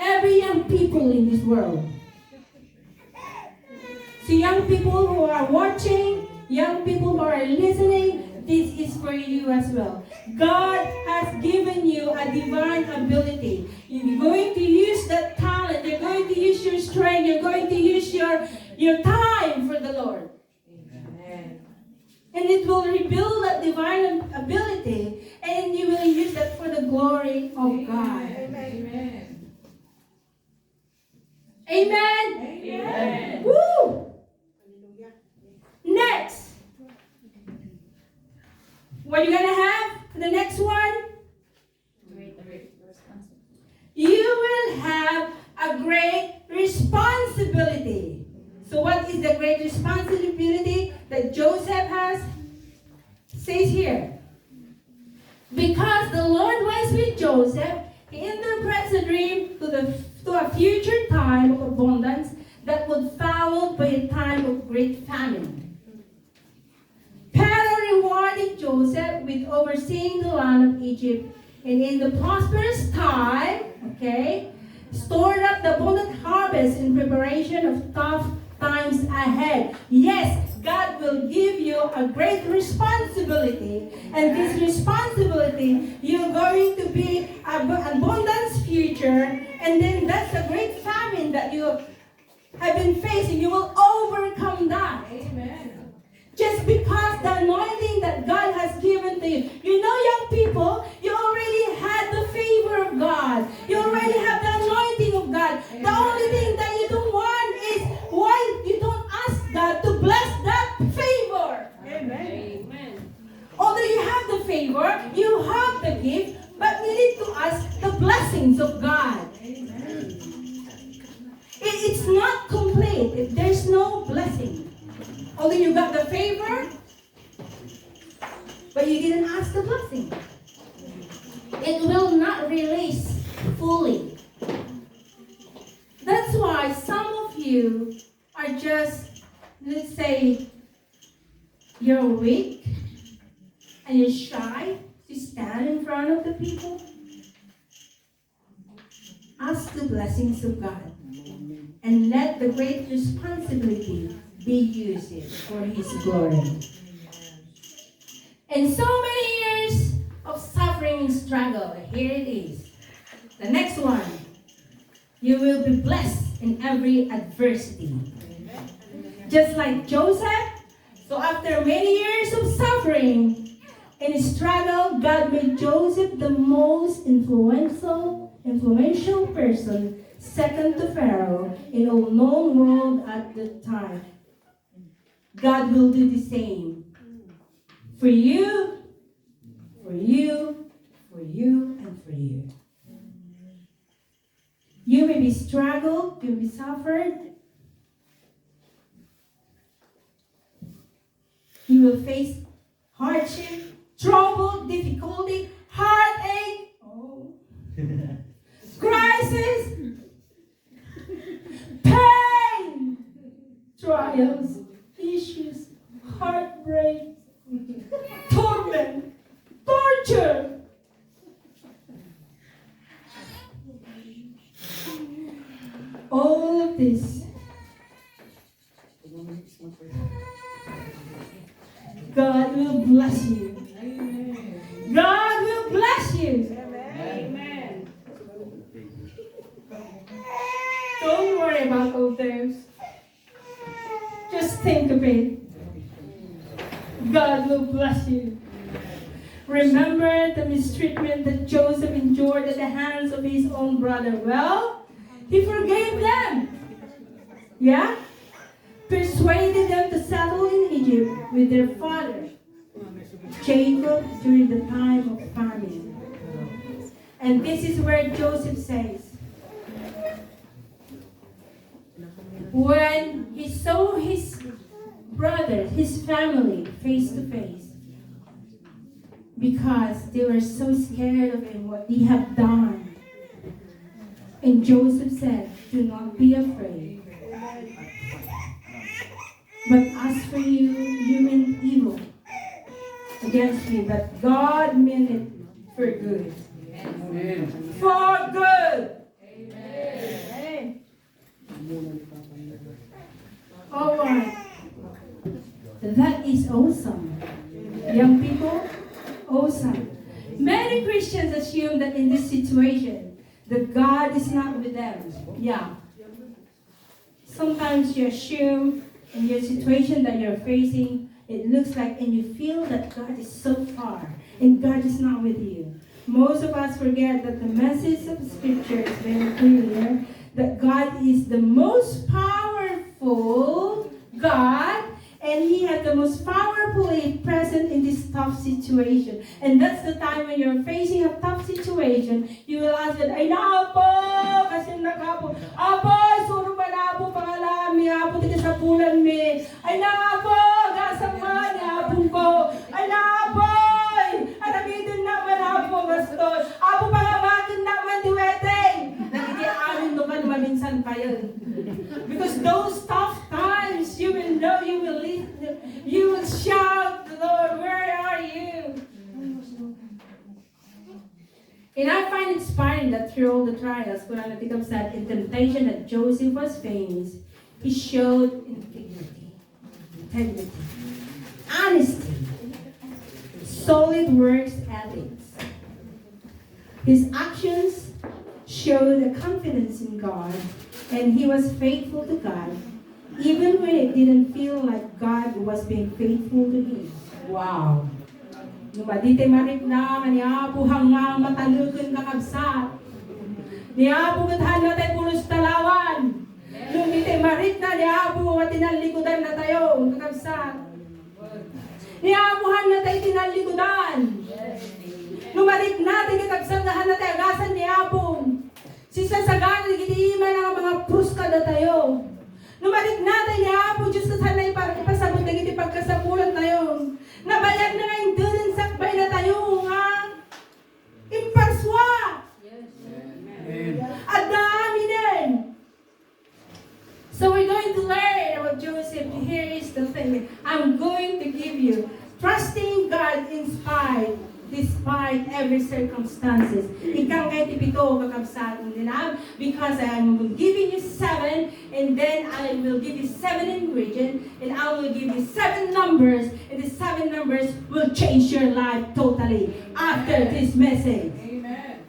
Every young people in this world. So young people who are watching, young people who are listening, this is for you as well. God has given you a divine ability. You're going to use that talent. You're going to use your strength. You're going to use your time for the Lord. Amen. And it will rebuild that divine ability, and you will use that for the glory of God. Amen. Amen. Amen. Woo! Next. What are you going to have for the next one? You will have a great responsibility. So what is the great responsibility that Joseph has? It says here. Because the Lord was with Joseph, he interprets a dream to a future time of abundance that would follow by a time of great famine. Pharaoh rewarded Joseph with overseeing the land of Egypt, and in the prosperous time, okay, stored up the abundant harvest in preparation of tough times ahead. Yes, God will give you a great responsibility, and this responsibility, you're going to be an abundance future, and then that's a great famine that you have been facing. You will overcome that. Amen. Just because the anointing that God has given to you. You know, young people, you already had the favor of God. You already have the anointing of God. Amen. The only thing that you don't want is why you don't ask God to bless that favor. Amen. Amen. Although you have the favor, you have the gift, but you need to ask the blessings of God. Amen. It's not complete if there's no blessing. Although you got the favor, but you didn't ask the blessing. It will not release fully. you are just, let's say, you're weak and you're shy to stand in front of the people, ask the blessings of God and let the great responsibility be used for His glory. And so many years of suffering and struggle, here it is. The next one, you will be blessed in every adversity. Just like Joseph, so after many years of suffering and struggle, God made Joseph the most influential person, second to Pharaoh, in all known world at the time. God will do the same for you, for you, for you, and for you. You may be struggled, you may be suffered. You will face hardship, trouble, difficulty, heartache, crisis, pain, trials, issues, heartbreak, torment, torture. All of this, God will bless you. God will bless you. Amen. Don't worry about all those. Just think of it. God will bless you. Remember the mistreatment that Joseph endured at the hands of his own brother. Well, he forgave them. Yeah? Persuaded them to settle in Egypt with their father, Jacob, during the time of famine. And this is where Joseph says, when he saw his brothers, his family, face to face, because they were so scared of him, what he had done. And Joseph said, do not be afraid. But as for you, you meant evil against me, but God meant it for good. Amen. For good. Amen. All right. That is awesome. Young people, awesome. Many Christians assume that in this situation, that God is not with them. Yeah. Sometimes you assume in your situation that you're facing, it looks like, and you feel that God is so far, and God is not with you. Most of us forget that the message of Scripture is very clear, that God is the most powerful God, and He has the most powerfully present in this tough situation. And that's the time when you're facing a tough situation, you will ask God, ay na po, kasi nakapo, apo, suro ba na po pangalami, apo, tigas na pulan mi, ay na po, gasang man, apong ko, ay na po, arabidin naman apo, gastos, apo, pangamakin naman, diweteng, nagiging naman maminsan pa yun. Because those tough times, you will know, you will shout, Lord, where are you? And I find it inspiring that through all the trials, Quran said, in temptation that Joseph was famous, he showed integrity, honesty, solid works ethics. His actions showed a confidence in God, and he was faithful to God, even when it didn't feel like God was being faithful to him. Wow! Numadite marit na, niya po hangang matalukon kakabsat. Niya po kathan na tayo pulos talawan. Numite marit na, niya po matinalikudan na tayo, kakabsat. Niya po han na tayo tinalikudan. Numarit natin kakabsat na han na tayo, gasan niya po. Sisasagan, nagitiiman ang mga pruska na tayo. Numarik natin niya po, Diyos na sanay para ipasabot na giti pagkasapulan tayo. Nabayag na ngayon din, sakbay na tayo, ha? Imparswa! Yes. Adami din. So we're going something I'm going to give you. Trusting God despite every circumstances. Ikaw kahit ipito kakabsat nila because I'm giving you 7 and then I will give you 7 ingredients and I will give you 7 numbers and the 7 numbers will change your life totally after this message. Amen.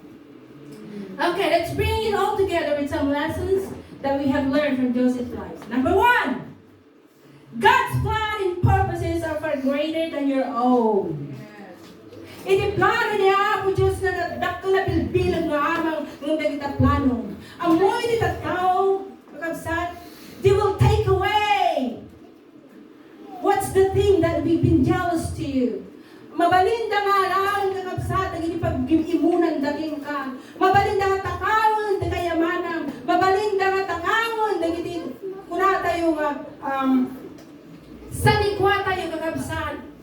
Okay, let's bring it all together with some lessons that we have learned from Joseph's life. Number 1, God's plan and purposes are far greater than your own. Iniplano niya po Diyos na nagdakto na bilbilang nga amang ng nagita plano. Amoy ni tao, kakabsat, they will take away. What's the thing that we've been jealous to you? Mabalinda nga lang, kakabsat, naging pag-imunan dating ka. Mabalinda nga takawon, kayamanan. Mabalinda nga takawon, naging kuna tayo nga, sanikwa tayo, kakabsat.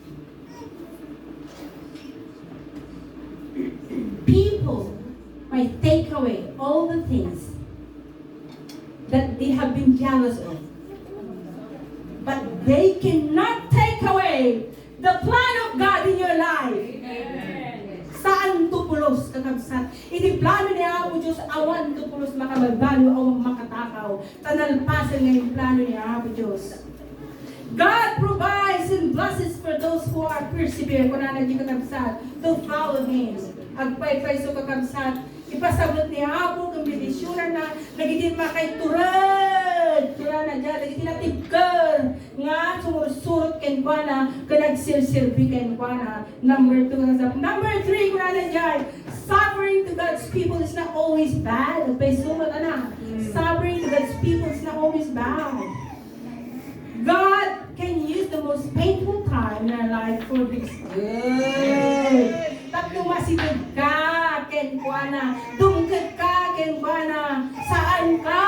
People might take away all the things that they have been jealous of. But they cannot take away the plan of God in your life. Saan tupulos kakabsat? Iniplano niya Apo Diyos awan tupulos makamagbalo o makatakaw. Tanalpasan nga yung plano niya Apo Diyos. God provides and blesses for those who are persevere. Kung na kakabsat, to follow Him. Agpay-pay so kakabsat. Ipasabot niya Apo kung bidisyonan na nagiging makay turad. Turad na dyan. Nagiging natibkar. Nga sumusurot ken kwa na kanagsir-sirbi ken kwa na. Number 2 kakabsat. Number 3 kung na dyan. Suffering to God's people is not always bad. Agpay sumat na. Suffering to God's people is not always bad. God can use the most painful time in our life for His good. Tapos masigod ka, kenkwana. Tungkad ka, kenkwana. Saan ka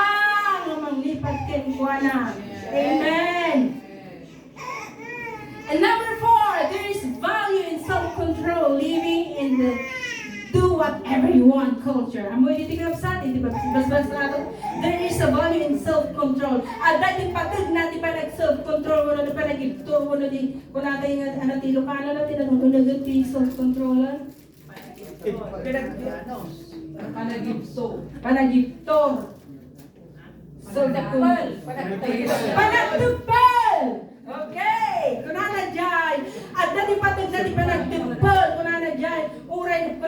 nga manglipat, kenkwana. Amen. And number 4, there is value in self-control, living in the do whatever you want culture. Amo yung titigap sa atin, di ba? Bas-bas natin. There is a value in self-control. At dahil patag natin pa nag-self-control, wala na pa nag-iptor, wala di, kung natin yung Ilocano natin, nanunagan di self-control. Panagiptor. So, dakupal. Panagtupal. Okay. Kung na dyan. At dati patag natin panagtupal. Kung na dyan. Uray,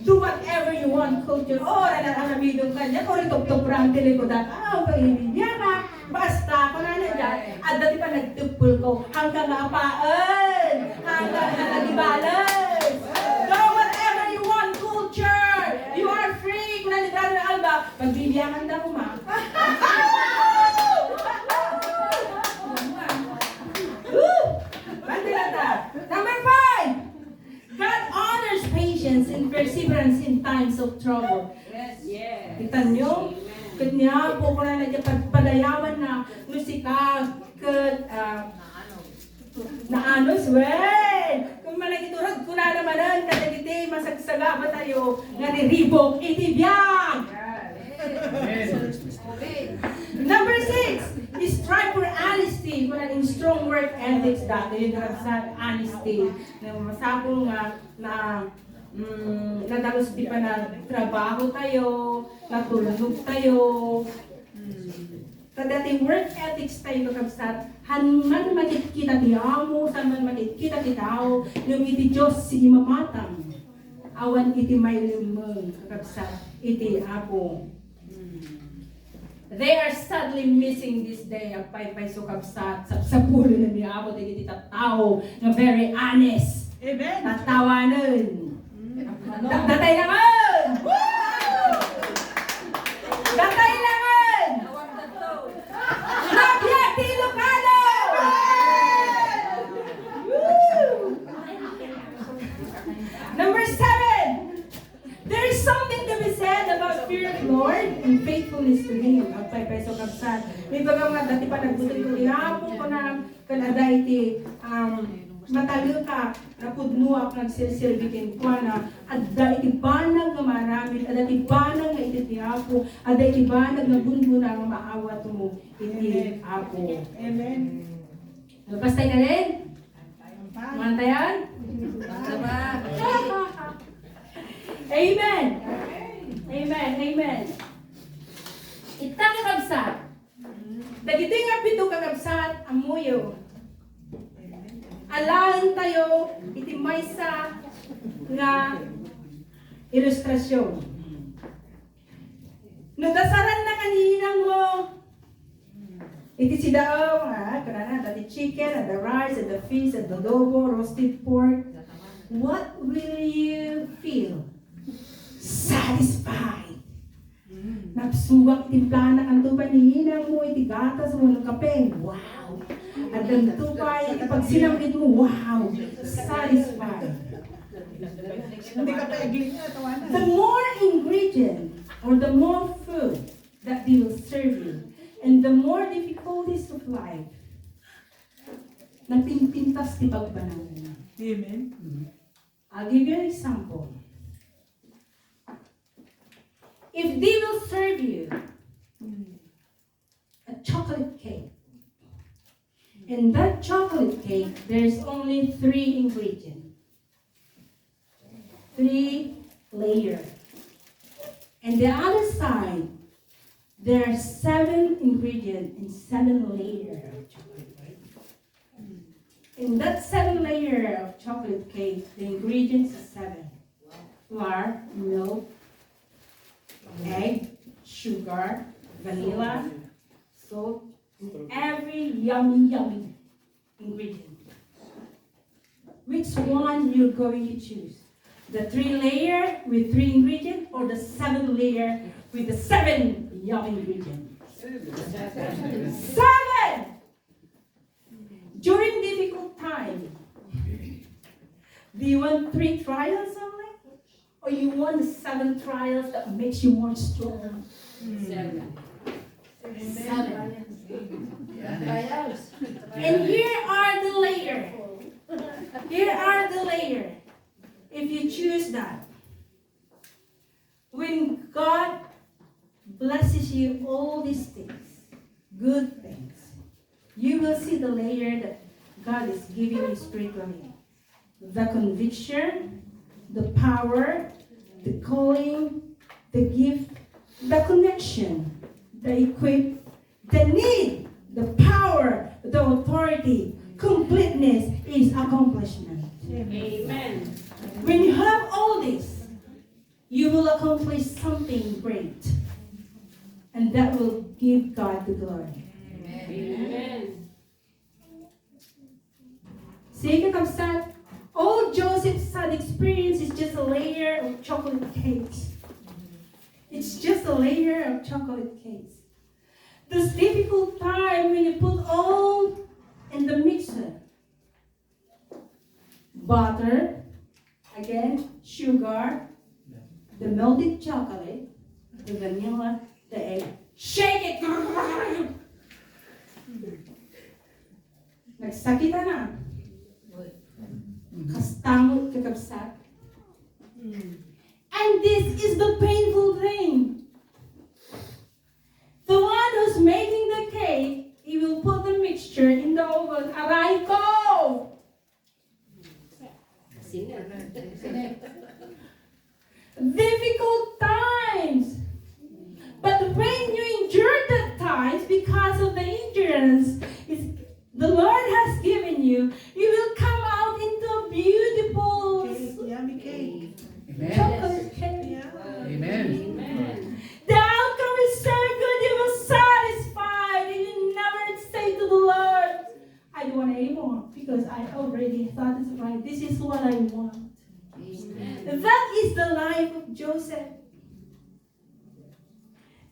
do whatever you want, culture. Oray na kanabidong kanya. Oray, top-top-rang tilikodat. Pag-ibig niya ka. Basta, kung na dyan. At dati panagtupal ko. Hanggang apaan. Hanggang nalibalas. Do whatever you want, culture. You are free. Kung na dyan, alba. Pagbibiyangan na ko, ma. Number 5, God honors patience and perseverance in times of trouble. Yes. Kita nyo? Kat niya po kung na pagpadayawan na musika kat na anos, kung malagiturag ko na naman katagiti masagsaga ba tayo nga niribok itibiyag. Number 6, strive for honesty, for an strong work ethics dati yung sa honesty. Masapong na nadalos di pa na trabaho tayo, natulog tayo. Kadating work ethics tayo kakabsat, hanman makikita ti amo, saan man makikita ti tao, yung iti Diyos si imamatang. Awan iti may limang kakabsat, iti apo. They are sadly missing this day. Ang pay-pay sukabsat sa pulo na niya ako iti tao na very honest. Amen. Tatawanan. Datay langan! Datay langan! Labyak ti Ilocano! Number 7, there is something to be said about fear of Lord and faithfulness to Him. Ang pay-peso kapsat. May baga nga dati pa nagbutin ko ihapon ko na kanada iti matalyo ka napudnuak nagsirsirbikin ko na adda iti banag nga maramit adda iti banag nga iti apo adda iti banag nga bunbuna nga maawat mo iti apo. Amen. Napastay ka rin? Mantayan? Amen. Amen. Amen. Ita kakabsat. Dagiti nga pito kakabsat amuyo. Alahan tayo iti maysa nga ilustrasyon. No dasaran na kaninang mo iti sidaw, kanana, the chicken, and the rice, and the fish, and the adobo, roasted pork. What will you feel? Satisfied. Napsuwak timplahan na kanto pa nihinang mo, iti gatas mo ng kape. Wow! At ganito pa, pag sinamit mo, wow! Satisfied. The more ingredient, or the more food that they will serve you, and the more difficulties of life, napimpintas ti pagbanawin. Amen. I'll give you an example. If they will serve you a chocolate cake, in that chocolate cake, there's only 3 ingredients. 3 layers. And the other side, there are 7 ingredients and 7 layers of chocolate cake. In that 7 layer of chocolate cake, the ingredients are 7. Flour, milk, egg, sugar, vanilla, salt, and every yummy ingredient. Which one you're going to choose? The 3 layer with 3 ingredients, or the 7 layer with the 7 yummy ingredients? 7! During difficult time, do you want 3 trials only? Or you want the 7 trials that makes you more strong? 7. And here are the layers. Here are the layers. If you choose that, when God blesses you all these things, good things, you will see the layer that God is giving you spiritually. The conviction, the power, the calling, the gift, the connection, the equip, the need, the power, the authority, completeness is accomplishment. Amen. When you have all this, you will accomplish something great. And that will give God the glory. Amen. See, kakabsat, all Joseph's sad experience is just a layer of chocolate cakes. It's just a layer of chocolate cakes. This difficult time when you put all in the mixer. Butter, again, sugar, the melted chocolate, the vanilla, the egg. Shake it! Nagsakita na. Kastamot kakabsat. And this is the painful thing. The one who's making the cake, he will put the mixture in the oven. Aray ko! Difficult times. But when you endure that times because of the endurance the Lord has given you, you will come out into a beautiful Yummy cake. chocolate cake. Amen. The outcome is so good, you will satisfied, and you never say to the Lord, I don't want any more because I already satisfied. This is what I want. Amen. That is the life of Joseph.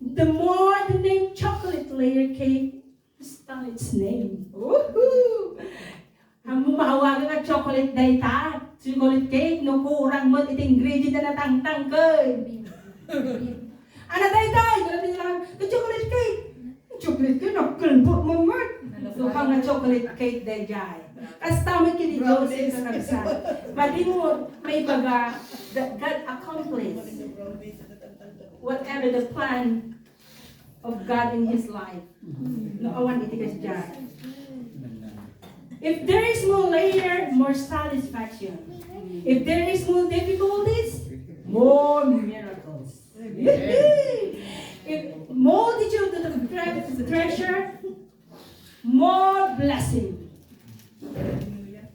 The more the name chocolate layer cake, start its name. Woohoo! Ang mumahawagan nga chocolate dayta, chocolate cake, no kurang mo iti ingredient na natangtang kay. Ano dayta? Grabe lang, the chocolate cake. Chocolate cake, nakalbo mo mo. So kang nga chocolate cake dayjay. As tama kini Joseph sa kabsa. Madi mo may baga that God accomplished whatever the plan of God in his life. No awan iti kasjay. If there is more layer, more satisfaction. If there is more difficulties, more miracles. If multitude of the treasure, more blessing.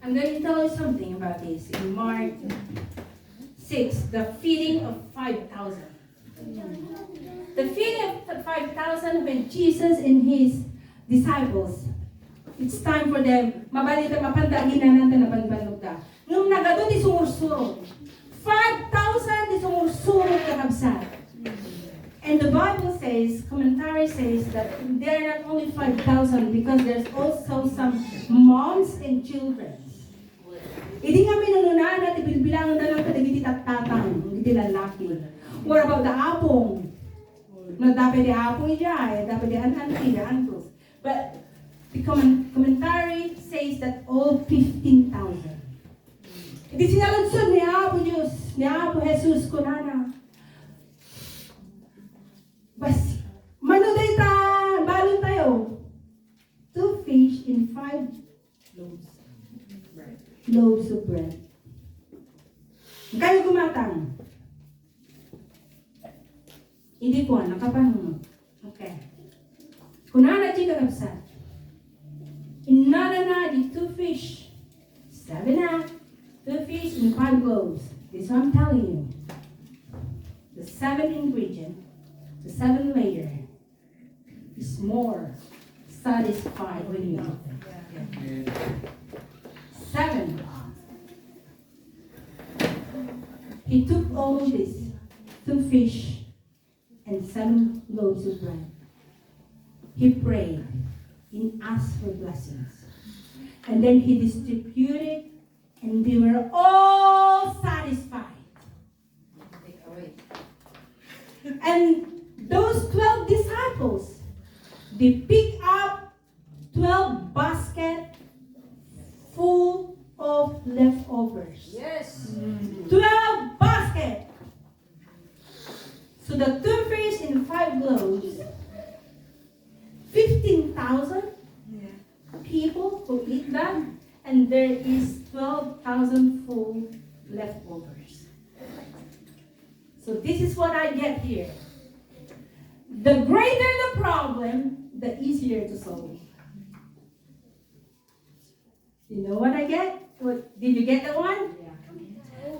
I'm going to tell you something about this in Mark 6, the feeding of 5,000. The feeding of 5,000 when Jesus and his disciples, it's time for them, mabalita mapandagin na natin na banbanog ka. Nung nagado di sumursurog, 5,000 di sumursurog kakabsat. And the Bible says, commentary says that there are not only 5,000 because there's also some moms and children. Hindi nga minununaan at ibilbilangan na lang kadagiti tatang, hindi lalaki. What about the apong? No, dapat di apong iya, dapat di auntie, the uncles. But the commentary says that all 15,000. Hindi sinalunsod ni Apo Diyos, ni Apo Jesus kunana. Bas, manuday ta, balon tayo. 2 fish and 5 loaves of bread. Kayo gumatang. Hindi ko, nakapanunod. Okay. Kunana chika kapsat. Inana na di 2 fish. 7 na. 2 fish and 5 loaves. This is what I'm telling you. The 7th ingredient, the 7th layer, is more satisfied when you eat it. 7. He took all of this, 2 fish and 7 loaves of bread. He prayed and asked for blessings. And then he distributed, and they were all satisfied. And those 12 disciples, they picked up 12 baskets full of leftovers. Yes. 12 baskets. So the 2 fish and 5 loaves, 15,000 people who eat that, and there is 12,000 full leftovers. So this is what I get here. The greater the problem, the easier to solve. You know what I get? Did you get that one?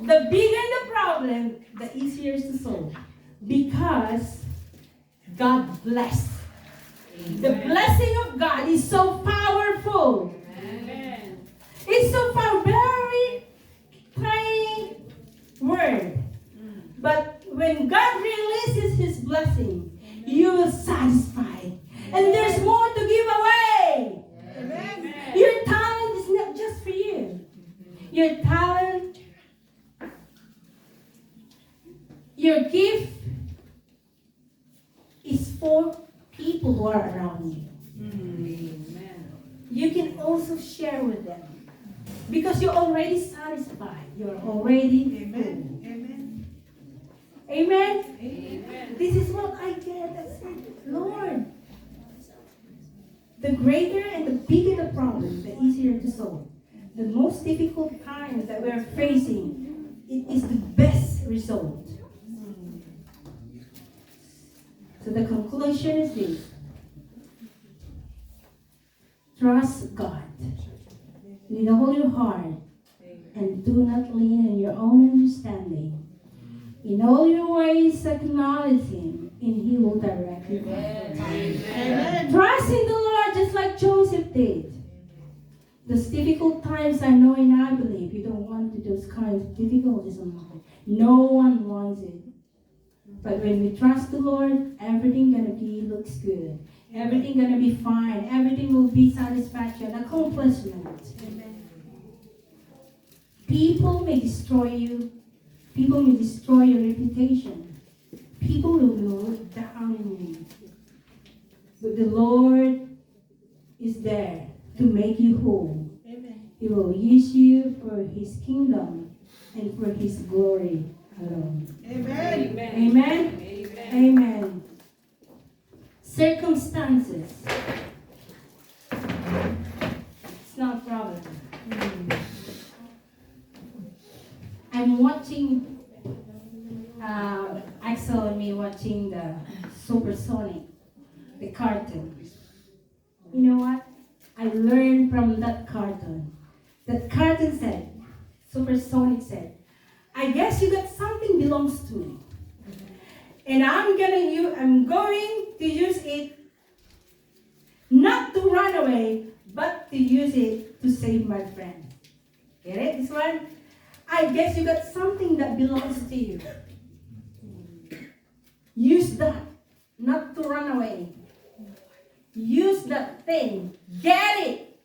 The bigger the problem, the easier to solve. Because God blessed. The blessing of God is so powerful. Amen. It's so powerful, very plain word. But when God releases His blessing, you will satisfy. And there's more to give away. Amen. Your talent is not just for you. Your talent, your gift is for people who are around you. You can also share with them. Because you're already satisfied. You're already Amen. full. Amen. Amen? Amen. This is what I get. I said, Lord, the greater and the bigger the problem, the easier to solve. The most difficult times that we're facing, it is the best result. So the conclusion is this. Trust God with all your heart and do not lean on your own understanding. In all your ways acknowledge Him and He will direct you. Amen. Trust in the Lord just like Joseph did. Those difficult times I know and I believe you don't want those kinds of difficulties in life. No one wants it. But when we trust the Lord, everything gonna be looks good. Everything gonna be fine. Everything will be satisfaction, accomplishment. People may destroy you. People may destroy your reputation. People will look down on you. But the Lord is there to make you whole. He will use you for His kingdom and for His glory alone. Amen. Amen? Amen. Circumstances. It's not a problem. Supersonic, the cartoon. You know what? I learned from that cartoon. That cartoon said, Supersonic said, I guess you got something belongs to me. And I'm going to use it not to run away, but to use it to save my friend. Get it? This one? I guess you got something that belongs to you. Use that, not to run away. Use that thing. Get it.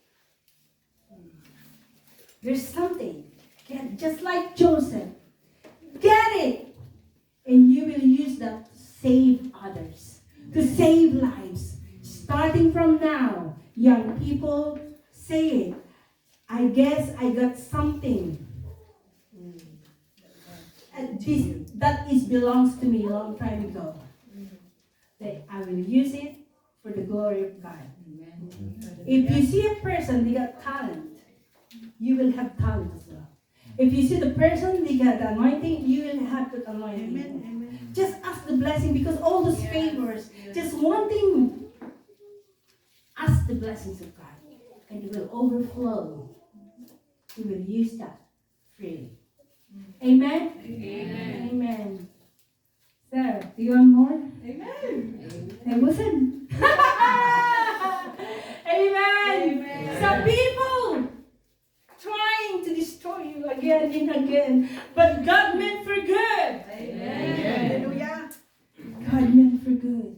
There's something. Get, just like Joseph. Get it. And you will use that to save others, to save lives. Starting from now, young people, say it. I guess I got something. And that belongs to me a long time ago. That I will use it for the glory of God. If you see a person, they got talent, you will have talent as well. If you see the person, they got the anointing, you will have the anointing. Amen. Just ask the blessing because all those favors, just one thing, ask the blessings of God and it will overflow. You will use that freely. Amen? Amen. Amen. So, do you want more? Amen. Listen. Amen. Some people trying to destroy you again and again, but God meant for good. Amen. Hallelujah. God meant for good.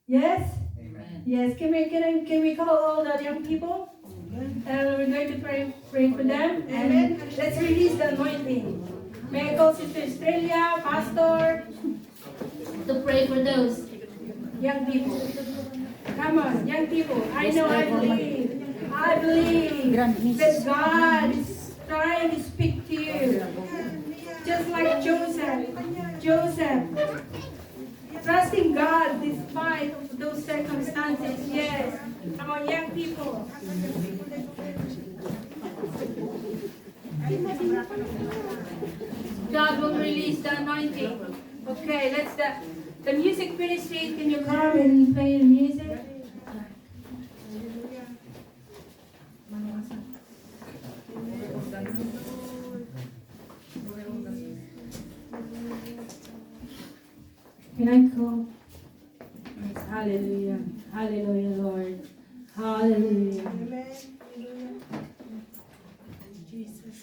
Yes? Amen. Yes. Can we call all the young people? And we're going to pray for them. Amen. Let's release the anointing. May I call Sister Australia, Pastor, to pray for those young people. Come on, young people. I believe that God is trying to speak to you. Just like Joseph, trusting God despite of those circumstances. Yes. Come on, young people. God will release the anointing. Okay, let's the music ministry. Can you come and play the music? Can I go? Yes, hallelujah. Hallelujah, Lord. Hallelujah. Jesus.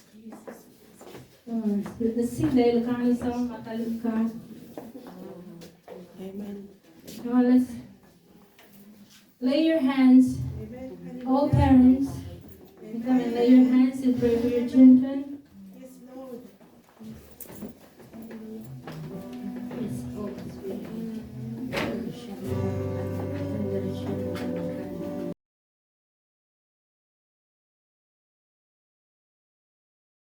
Let's sing the Ilocano song, Matalog Ka. Amen. Now let's lay your hands, all parents, you come and lay your hands and pray for your children.